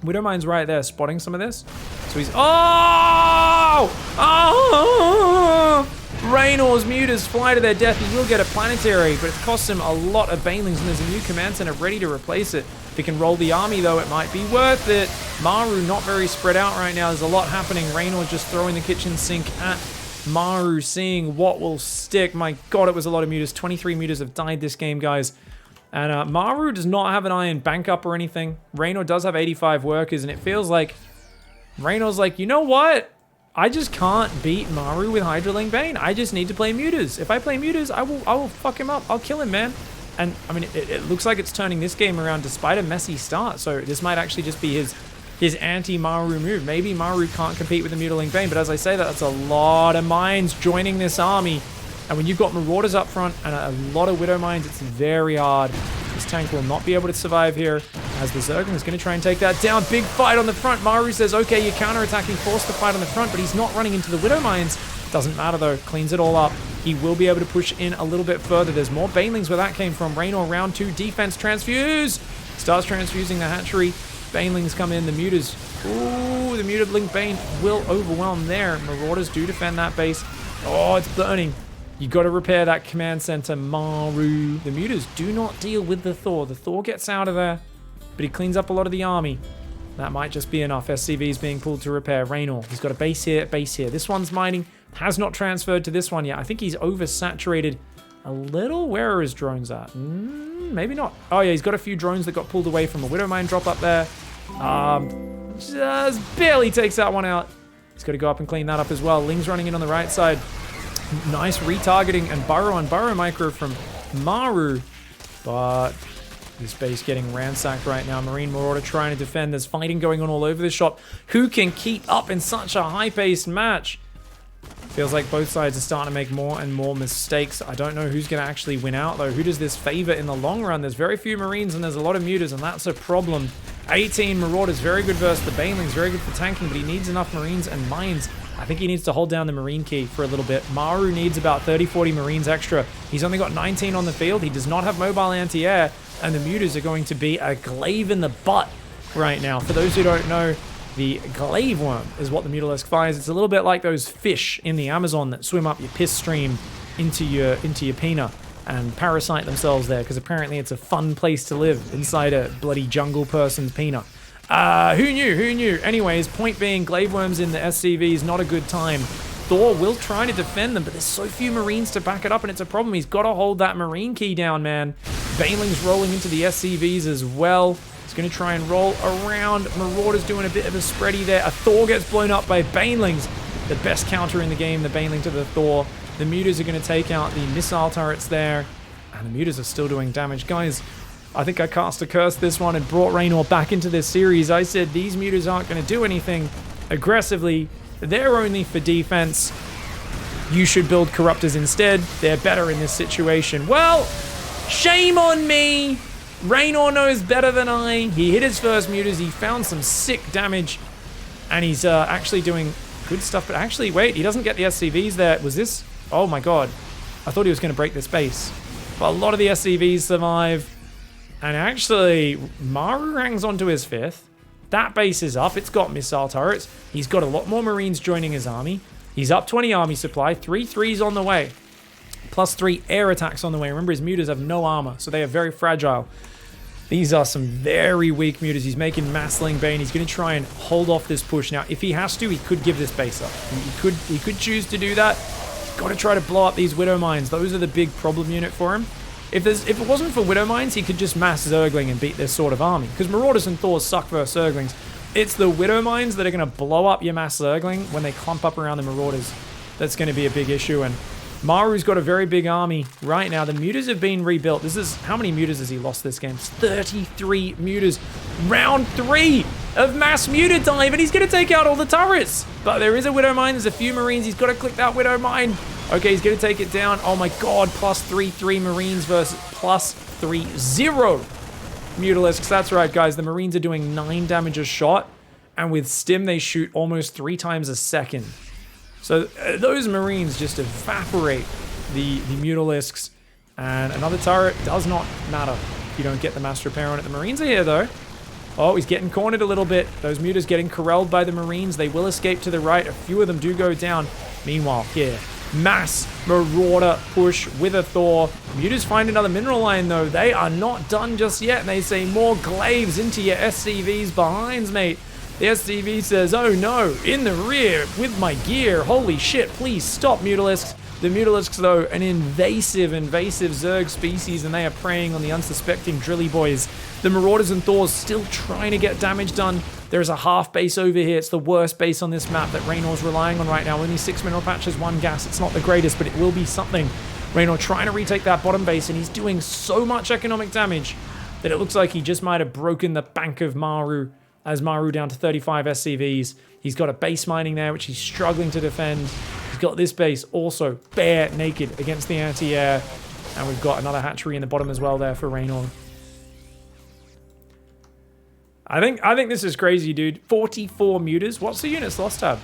Widowmine's right there, spotting some of this. So he's... Oh! Oh! Reynor's mutas fly to their death. He will get a planetary, but it costs him a lot of banelings, and there's a new command center ready to replace it. If he can roll the army, though, it might be worth it. Maru not very spread out right now. There's a lot happening. Reynor just throwing the kitchen sink at Maru, seeing what will stick. My god, it was a lot of mutas. 23 mutas have died this game, guys. And Maru does not have an iron bank up or anything. Reynor does have 85 workers, and it feels like Reynor's like, you know what? I just can't beat Maru with Hydraling Bane. I just need to play mutas. If I play mutas, I will fuck him up. I'll kill him, man. And I mean, it looks like it's turning this game around despite a messy start. So this might actually just be his anti-Maru move. Maybe Maru can't compete with the Mutiling Bane, but as I say, that's a lot of mines joining this army. And when you've got Marauders up front and a lot of Widow mines, it's very hard. This tank will not be able to survive here, as the Zergling is going to try and take that down. Big fight on the front. Maru says, okay, you're counterattacking, force the fight on the front, but he's not running into the Widow mines. Doesn't matter though, cleans it all up. He will be able to push in a little bit further. There's more Banelings where that came from. Reynor round 2, defense transfuse. Starts transfusing the hatchery. Banelings come in, the mutas. Ooh, the muted Link Bane will overwhelm there. Marauders do defend that base. Oh, it's burning. You got to repair that command center, Maru. The mutas do not deal with the Thor. The Thor gets out of there, but he cleans up a lot of the army. That might just be enough. SCVs being pulled to repair. Reynor, he's got a base here, base here. This one's mining. Has not transferred to this one yet. I think he's oversaturated a little. Where are his drones at? Maybe not. Oh yeah, he's got a few drones that got pulled away from a Widow mine drop up there. Just barely takes that one out. He's got to go up and clean that up as well. Ling's running in on the right side. Nice retargeting and burrow on burrow micro from Maru. But this base getting ransacked right now. Marine Marauder trying to defend. There's fighting going on all over the shop. Who can keep up in such a high-paced match? Feels like both sides are starting to make more and more mistakes. I don't know who's going to actually win out, though. Who does this favor in the long run? There's very few Marines and there's a lot of mutas, and that's a problem. 18 Marauders, very good versus the Banelings, very good for tanking, but he needs enough Marines and mines. I think he needs to hold down the Marine key for a little bit. Maru needs about 30-40 Marines extra. He's only got 19 on the field. He does not have mobile anti-air, and the mutas are going to be a glaive in the butt right now. For those who don't know, the glaive worm is what the Mutalisk fires. It's a little bit like those fish in the Amazon that swim up your piss stream into your pina and parasite themselves there, because apparently it's a fun place to live inside a bloody jungle person's pina. Who knew? Who knew? Anyways, point being, glaive worms in the SCV is not a good time. Thor will try to defend them, but there's so few Marines to back it up, and it's a problem. He's got to hold that Marine key down, man. Baneling's rolling into the SCVs as well. He's going to try and roll around. Marauder's doing a bit of a spready there. A Thor gets blown up by Banelings. The best counter in the game, the Baneling to the Thor. The mutas are going to take out the missile turrets there. And the mutas are still doing damage. Guys, I think I cast a curse this one and brought Reynor back into this series. I said these mutas aren't going to do anything aggressively. They're only for defense. You should build Corruptors instead. They're better in this situation. Well, shame on me. Reynor knows better than I. He hit his first mutas. He found some sick damage. And he's actually doing good stuff. But actually, wait, he doesn't get the SCVs there. Was this? Oh my god. I thought he was going to break this base. But a lot of the SCVs survive. And actually, Maru hangs on to his 5th. That base is up. It's got missile turrets. He's got a lot more Marines joining his army. He's up 20 army supply. 3 3s on the way. Plus 3 air attacks on the way. Remember, his mutas have no armor, so they are very fragile. These are some very weak mutas. He's making Massling Bane. He's going to try and hold off this push. Now, if he has to, he could give this base up. He could choose to do that. He's got to try to blow up these Widow Mines. Those are the big problem unit for him. If it wasn't for Widow Mines, he could just mass Zergling and beat this sort of army. Because Marauders and Thors suck versus Zerglings. It's the Widow Mines that are going to blow up your mass Zergling when they clump up around the Marauders. That's going to be a big issue. And Maru's got a very big army right now. The mutas have been rebuilt. This is, how many mutas has he lost this game? 33 mutas. Round 3 of mass muta dive, and he's going to take out all the turrets. But there is a Widow Mine. There's a few Marines. He's got to click that Widow Mine. Okay, he's going to take it down. Oh my god, plus 3 Marines versus plus 3 Mutalisks. That's right, guys. The Marines are doing 9 damage a shot, and with Stim, they shoot almost 3 times a second. So those Marines just evaporate the Mutalisks, and another turret does not matter if you don't get the mass repair on it. The Marines are here, though. Oh, he's getting cornered a little bit. Those mutas getting corralled by the Marines. They will escape to the right. A few of them do go down. Meanwhile, here, mass Marauder push with a Thor. Mutas find another mineral line, though. They are not done just yet, and they say more glaives into your SCVs behinds, mate. The SCV says, oh no, in the rear with my gear. Holy shit, please stop, Mutalisks. The Mutalisks, though, an invasive Zerg species, and they are preying on the unsuspecting Drilly boys. The Marauders and Thors still trying to get damage done. There's a half base over here. It's the worst base on this map that Reynor's relying on right now. Only 6 mineral patches, 1 gas. It's not the greatest, but it will be something. Reynor trying to retake that bottom base, and he's doing so much economic damage that it looks like he just might have broken the bank of Maru. As Maru down to 35 SCVs. He's got a base mining there, which he's struggling to defend. He's got this base also bare naked against the anti-air. And we've got another hatchery in the bottom as well there for Reynor. I think this is crazy, dude. 44 mutas. What's the units lost tab?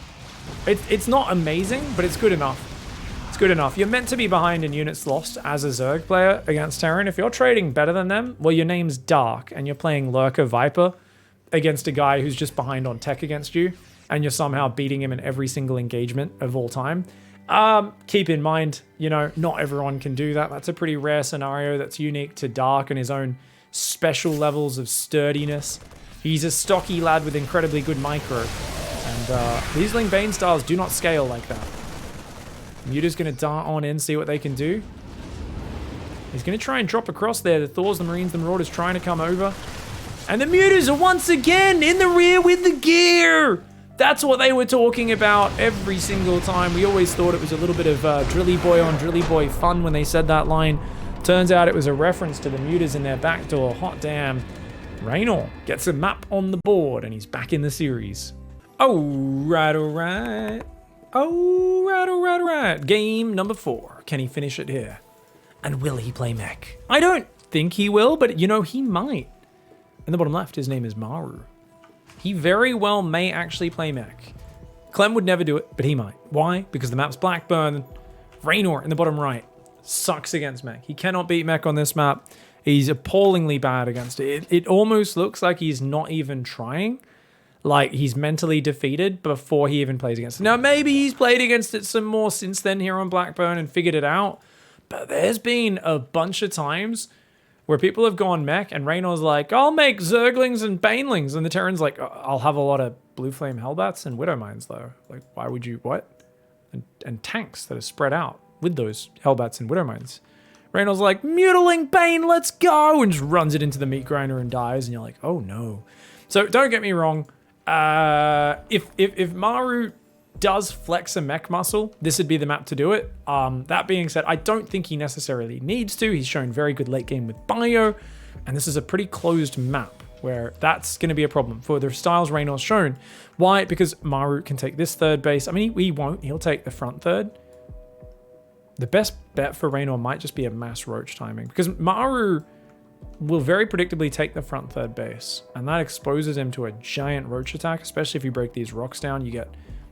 It's not amazing, but it's good enough. It's good enough. You're meant to be behind in units lost as a Zerg player against Terran. If you're trading better than them, well, your name's Dark, and you're playing Lurker Viper against a guy who's just behind on tech against you, and you're somehow beating him in every single engagement of all time. Keep in mind, you know, not everyone can do that. That's a pretty rare scenario that's unique to Dark and his own special levels of sturdiness. He's a stocky lad with incredibly good micro, and these Ling Bane styles do not scale like that. Muta's going to dart on in, see what they can do. He's going to try and drop across there. The Thors, the Marines, the Marauders trying to come over. And the mutas are once again in the rear with the gear. That's what they were talking about every single time. We always thought it was a little bit of Drilly Boy on Drilly Boy fun when they said that line. Turns out it was a reference to the mutas in their back door. Hot damn. Reynor gets a map on the board, and he's back in the series. Alright. Game number 4. Can he finish it here? And will he play mech? I don't think he will, but you know, he might. In the bottom left, his name is Maru. He very well may actually play mech. Clem would never do it, but he might. Why? Because the map's Blackburn. Reynor in the bottom right sucks against mech. He cannot beat mech on this map. He's appallingly bad against it. It almost looks like he's not even trying. Like he's mentally defeated before he even plays against it. Now, maybe he's played against it some more since then here on Blackburn and figured it out. But there's been a bunch of times where people have gone mech, and Reynor's like, I'll make Zerglings and Banelings. And the Terran's like, I'll have a lot of Blue Flame Hellbats and Widow Mines, though. Like, why would you, what? And tanks that are spread out with those Hellbats and Widow Mines. Reynor's like, Mutiling Bane, let's go! And just runs it into the meat grinder and dies. And you're like, oh no. So don't get me wrong. If Maru does flex a mech muscle, this would be the map to do it. That being said, I don't think he necessarily needs to. He's shown very good late game with bio, and this is a pretty closed map where that's going to be a problem for the styles Reynor's shown. Why? Because Maru can take this third base. I mean, he won't. He'll take the front third. The best bet for Reynor might just be a mass roach timing, because Maru will very predictably take the front third base, and that exposes him to a giant roach attack, especially if you break these rocks down. You get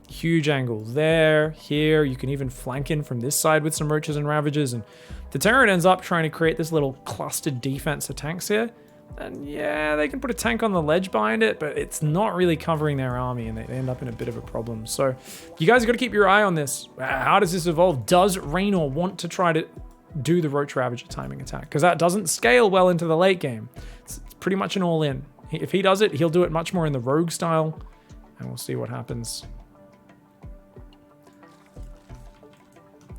huge angle there, here. You can even flank in from this side with some roaches and ravages, and the Terran ends up trying to create this little clustered defense of tanks here. And yeah, they can put a tank on the ledge behind it, but it's not really covering their army, and they end up in a bit of a problem. So you guys got to keep your eye on this. How does this evolve? Does Reynor want to try to do the Roach Ravager timing attack? Because that doesn't scale well into the late game. It's pretty much an all-in. If he does it, he'll do it much more in the rogue style, and we'll see what happens.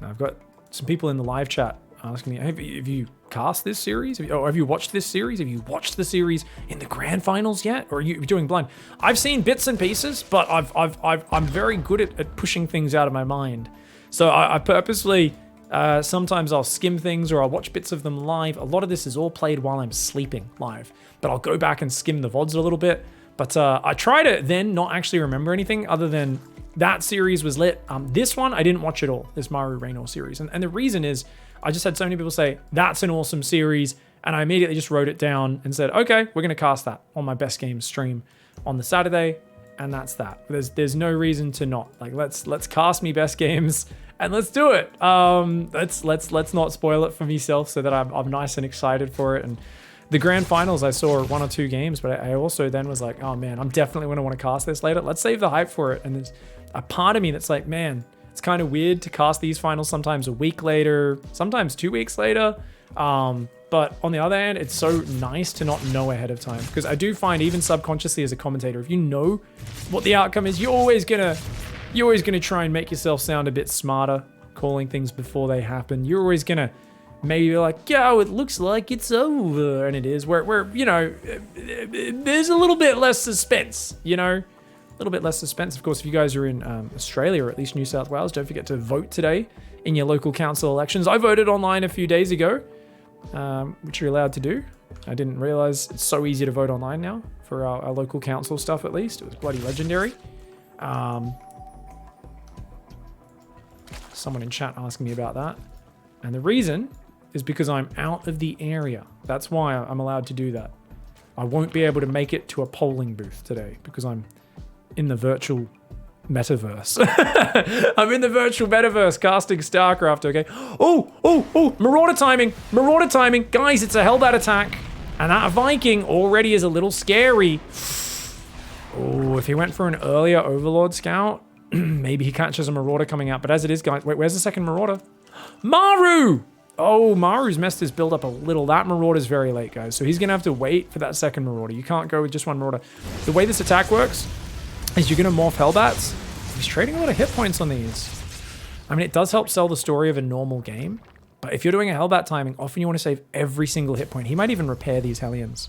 Now, I've got some people in the live chat asking me, have you cast this series? Have you watched this series? Have you watched the series in the grand finals yet? Or are you doing blind? I've seen bits and pieces, but I'm very good at pushing things out of my mind. So I purposely, sometimes I'll skim things or I'll watch bits of them live. A lot of this is all played while I'm sleeping live, but I'll go back and skim the VODs a little bit. But I try to then not actually remember anything other than that series was lit. This one, I didn't watch it all, this Maru Reynor series. And the reason is, I just had so many people say, that's an awesome series. And I immediately just wrote it down and said, okay, we're going to cast that on my best games stream on the Saturday. And that's that. There's no reason to not. Like, let's cast me best games and let's do it. Let's not spoil it for myself so that I'm nice and excited for it. And the grand finals, I saw 1 or 2 games, but I also then was like, oh man, I'm definitely going to want to cast this later. Let's save the hype for it. And there's a part of me that's like, man, it's kind of weird to cast these finals sometimes a week later, sometimes 2 weeks later. But on the other hand, it's so nice to not know ahead of time, because I do find, even subconsciously as a commentator, if you know what the outcome is, you're always gonna try and make yourself sound a bit smarter, calling things before they happen. You're always gonna maybe be like, yo, it looks like it's over, and it is. Where you know, there's a little bit less suspense, you know. A little bit less suspense. Of course, if you guys are in Australia, or at least New South Wales, don't forget to vote today in your local council elections. I voted online a few days ago, which you're allowed to do. I didn't realize it's so easy to vote online now for our local council stuff, at least. It was bloody legendary. Someone in chat asking me about that. And the reason is because I'm out of the area. That's why I'm allowed to do that. I won't be able to make it to a polling booth today because I'm in the virtual metaverse. I'm in the virtual metaverse casting StarCraft, okay? Oh, Marauder timing. Guys, it's a Hellbat attack. And that Viking already is a little scary. Oh, if he went for an earlier Overlord Scout, maybe he catches a Marauder coming out. But as it is, guys, wait, where's the second Marauder? Maru! Oh, Maru's messed his build up a little. That Marauder's very late, guys. So he's going to have to wait for that second Marauder. You can't go with just one Marauder. The way this attack works is you're going to morph Hellbats. He's trading a lot of hit points on these. I mean, it does help sell the story of a normal game. But if you're doing a Hellbat timing, often you want to save every single hit point. He might even repair these Hellions.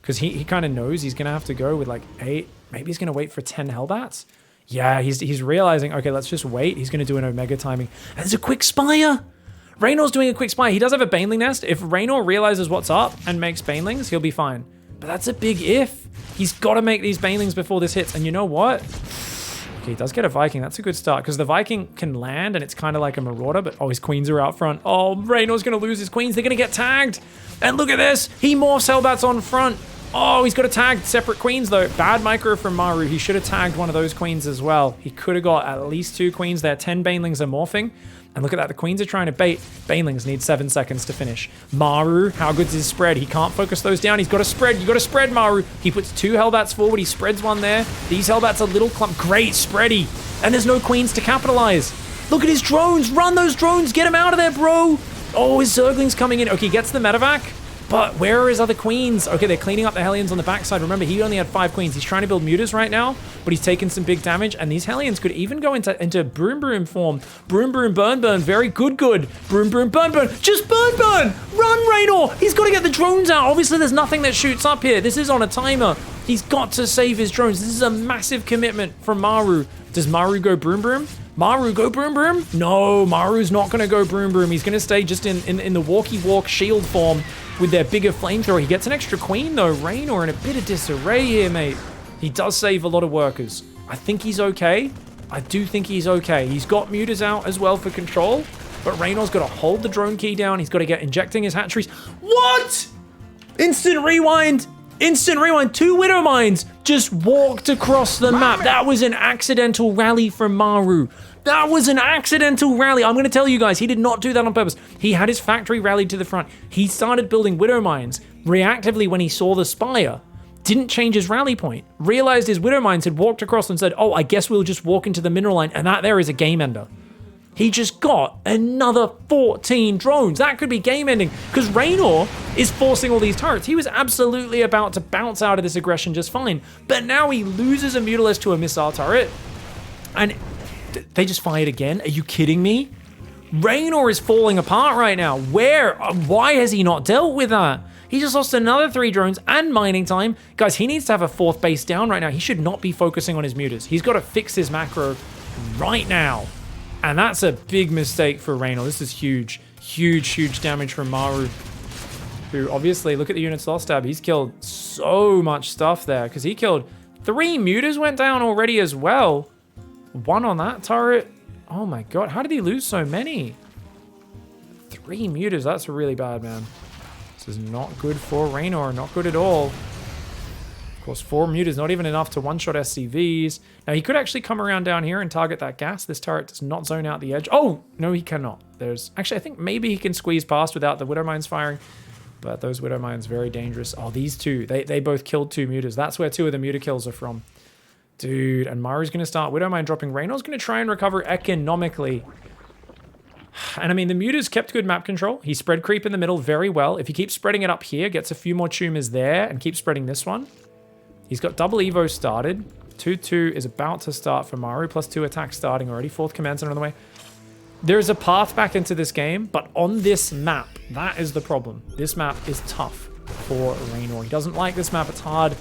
Because he kind of knows he's going to have to go with like 8. Maybe he's going to wait for 10 Hellbats. Yeah, he's realizing, okay, let's just wait. He's going to do an Omega timing. And there's a quick Spire. Reynor's doing a quick Spire. He does have a Baneling Nest. If Reynor realizes what's up and makes Banelings, he'll be fine. But that's a big if. He's got to make these Banelings before this hits. And you know what? Okay, he does get a Viking. That's a good start. Because the Viking can land and it's kind of like a Marauder. But, oh, his Queens are out front. Oh, Reynor's going to lose his Queens. They're going to get tagged. And look at this. He morphs Hellbats on front. Oh, he's got to tag separate Queens, though. Bad micro from Maru. He should have tagged one of those Queens as well. He could have got at least 2 Queens there. 10 Banelings are morphing. And look at that. The Queens are trying to bait. Banelings need 7 seconds to finish. Maru, how good's his spread? He can't focus those down. He's got to spread. You got to spread, Maru. He puts 2 Hellbats forward. He spreads one there. These Hellbats are little clump. Great spready. And there's no Queens to capitalize. Look at his drones. Run those drones. Get him out of there, bro. Oh, his Zergling's coming in. Okay, he gets the medevac. But where are his other Queens? Okay, they're cleaning up the Hellions on the backside. Remember, he only had 5 Queens. He's trying to build Mutas right now, but he's taken some big damage. And these Hellions could even go into Broom Broom form. Broom Broom Burn Burn. Very good. Broom Broom Burn Burn. Just Burn Burn. Run, Reynor. He's got to get the drones out. Obviously, there's nothing that shoots up here. This is on a timer. He's got to save his drones. This is a massive commitment from Maru. Does Maru go Broom Broom? Maru, go Broom Broom? No, Maru's not going to go Broom Broom. He's going to stay just in the walkie-walk shield form with their bigger flamethrower. He gets an extra Queen, though. Reynor in a bit of disarray here, mate. He does save a lot of workers. I think he's okay. I do think he's okay. He's got Mutas out as well for control, but Reynor's got to hold the drone key down. He's got to get injecting his hatcheries. What? Instant rewind! Instant rewind. 2 Widow Mines just walked across the map. That was an accidental rally from Maru. That was an accidental rally. I'm going to tell you guys, he did not do that on purpose. He had his factory rallied to the front. He started building Widow Mines reactively when he saw the Spire. Didn't change his rally point. Realized his Widow Mines had walked across and said, oh, I guess we'll just walk into the mineral line. And that there is a game ender. He just got another 14 drones. That could be game ending because Reynor is forcing all these turrets. He was absolutely about to bounce out of this aggression just fine. But now he loses a Mutalisk to a missile turret. And they just fired again. Are you kidding me? Reynor is falling apart right now. Why has he not dealt with that? He just lost another 3 drones and mining time. Guys, he needs to have a 4th base down right now. He should not be focusing on his mutas. He's got to fix his macro right now. And that's a big mistake for Reynor. This is huge, huge, huge damage from Maru. Who obviously, look at the units lost tab. He's killed so much stuff there because he killed 3 mutas went down already as well. 1 on that turret. Oh my god, how did he lose so many? 3 mutas, that's really bad, man. This is not good for Reynor, not good at all. Of course, 4 mutas, not even enough to one-shot SCVs. Now, he could actually come around down here and target that gas. This turret does not zone out the edge. Oh, no, he cannot. Actually, I think maybe he can squeeze past without the Widow Mines firing. But those Widow Mines, very dangerous. Oh, these 2, they both killed 2 mutas. That's where 2 of the muta kills are from. Dude, and Maru's going to start Widow Mine dropping. Reynor's going to try and recover economically. And I mean, the mutas kept good map control. He spread creep in the middle very well. If he keeps spreading it up here, gets a few more tumors there, and keeps spreading this one. He's got double Evo started. 2-2 is about to start for Maru. +2 attack starting already. 4th commencer on the way. There is a path back into this game, but on this map, that is the problem. This map is tough for Reynor. He doesn't like this map. It's hard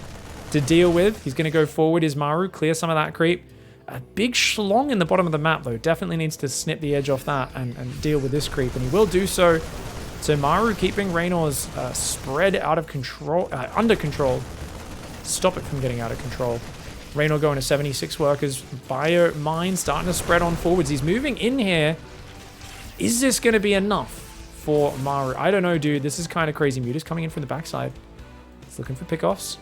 to deal with. He's going to go forward as Maru, clear some of that creep. A big schlong in the bottom of the map, though. Definitely needs to snip the edge off that and deal with this creep, and he will do so. So Maru keeping Reynor's spread out of control, under control. Stop it from getting out of control. Reynor going to 76 workers. Bio mine starting to spread on forwards. He's moving in here. Is this going to be enough for Maru? I don't know, dude. This is kind of crazy. Muta's coming in from the backside. He's looking for pickoffs.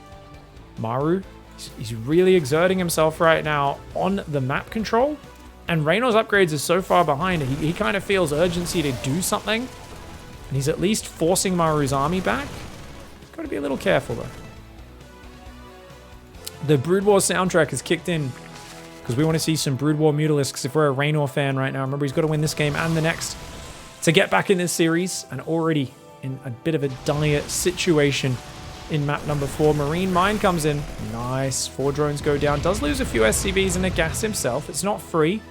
Maru, he's really exerting himself right now on the map control. And Reynor's upgrades is so far behind. He kind of feels urgency to do something. And he's at least forcing Maru's army back. Got to be a little careful, though. The Brood War soundtrack has kicked in because we want to see some Brood War Mutalisks if we're a Reynor fan right now. Remember, he's got to win this game and the next to get back in this series, and already in a bit of a dire situation in map number 4. Marine Mine comes in. Nice. 4 drones go down. Does lose a few SCVs and a gas himself. It's not free.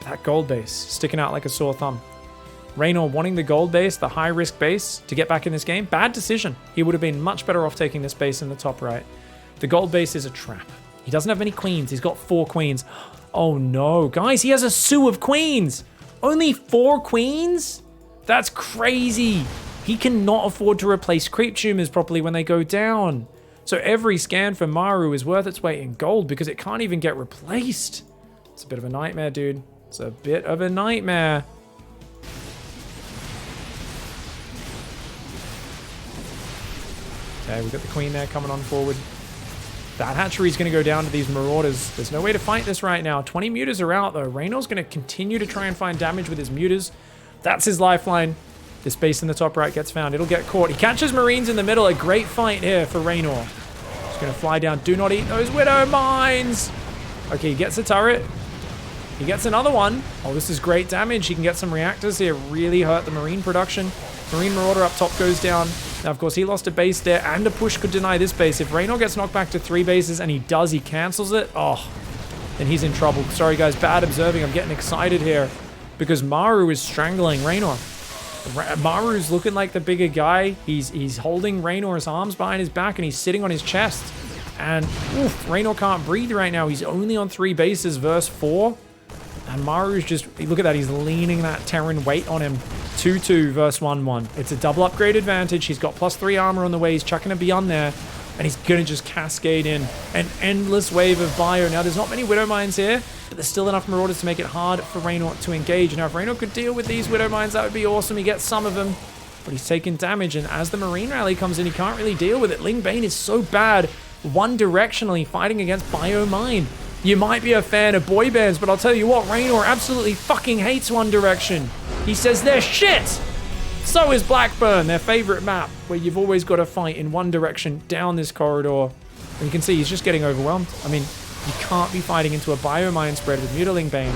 But that gold base sticking out like a sore thumb. Reynor wanting the gold base, the high-risk base, to get back in this game. Bad decision. He would have been much better off taking this base in the top right. The gold base is a trap. He doesn't have many queens. He's got 4 queens. Oh no. Guys, he has a zoo of queens. Only 4 queens? That's crazy. He cannot afford to replace creep tumors properly when they go down. So every scan for Maru is worth its weight in gold because it can't even get replaced. It's a bit of a nightmare, dude. It's a bit of a nightmare. Okay, we've got the queen there coming on forward. That hatchery is going to go down to these marauders. There's no way to fight this right now. 20 mutas are out, though. Reynor's going to continue to try and find damage with his mutas. That's his lifeline. This base in the top right gets found. It'll get caught. He catches Marines in the middle. A great fight here for Reynor. He's going to fly down. Do not eat those Widow Mines. Okay, he gets a turret. He gets another one. Oh, this is great damage. He can get some reactors here. Really hurt the Marine production. Marine Marauder up top goes down. Now, of course, he lost a base there, and a push could deny this base. If Reynor gets knocked back to 3 bases, and he does, he cancels it. Oh, then he's in trouble. Sorry, guys, bad observing. I'm getting excited here because Maru is strangling Reynor. Maru's looking like the bigger guy. He's holding Reynor's arms behind his back, and he's sitting on his chest. And oof, Reynor can't breathe right now. He's only on 3 bases versus 4. And Maru's just, look at that, he's leaning that Terran weight on him. 2-2 versus 1-1. It's a double upgrade advantage. He's got +3 armor on the way. He's chucking a beyond there. And he's going to just cascade in an endless wave of bio. Now, there's not many Widow Mines here, but there's still enough Marauders to make it hard for Reynor to engage. Now, if Reynor could deal with these Widow Mines, that would be awesome. He gets some of them. but he's taking damage, and as the Marine Rally comes in, he can't really deal with it. Ling Bane is so bad one-directionally fighting against Biomine. You might be a fan of boy bands, but I'll tell you what, Reynor absolutely fucking hates One Direction. He says they're shit! So is Blackburn, their favorite map, where you've always got to fight in one direction down this corridor. And you can see he's just getting overwhelmed. I mean, you can't be fighting into a Biomine spread with Mutiling Bane.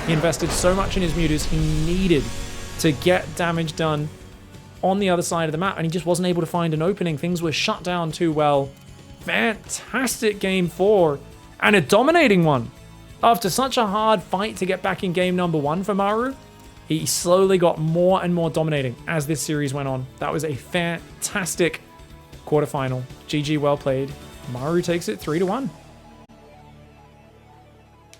He invested so much in his mutas, he needed to get damage done on the other side of the map, and he just wasn't able to find an opening. Things were shut down too well. Fantastic game 4, and a dominating one. After such a hard fight to get back in game number 1 for Maru, he slowly got more and more dominating as this series went on. That was a fantastic quarterfinal. GG, well played. Maru takes it 3-1.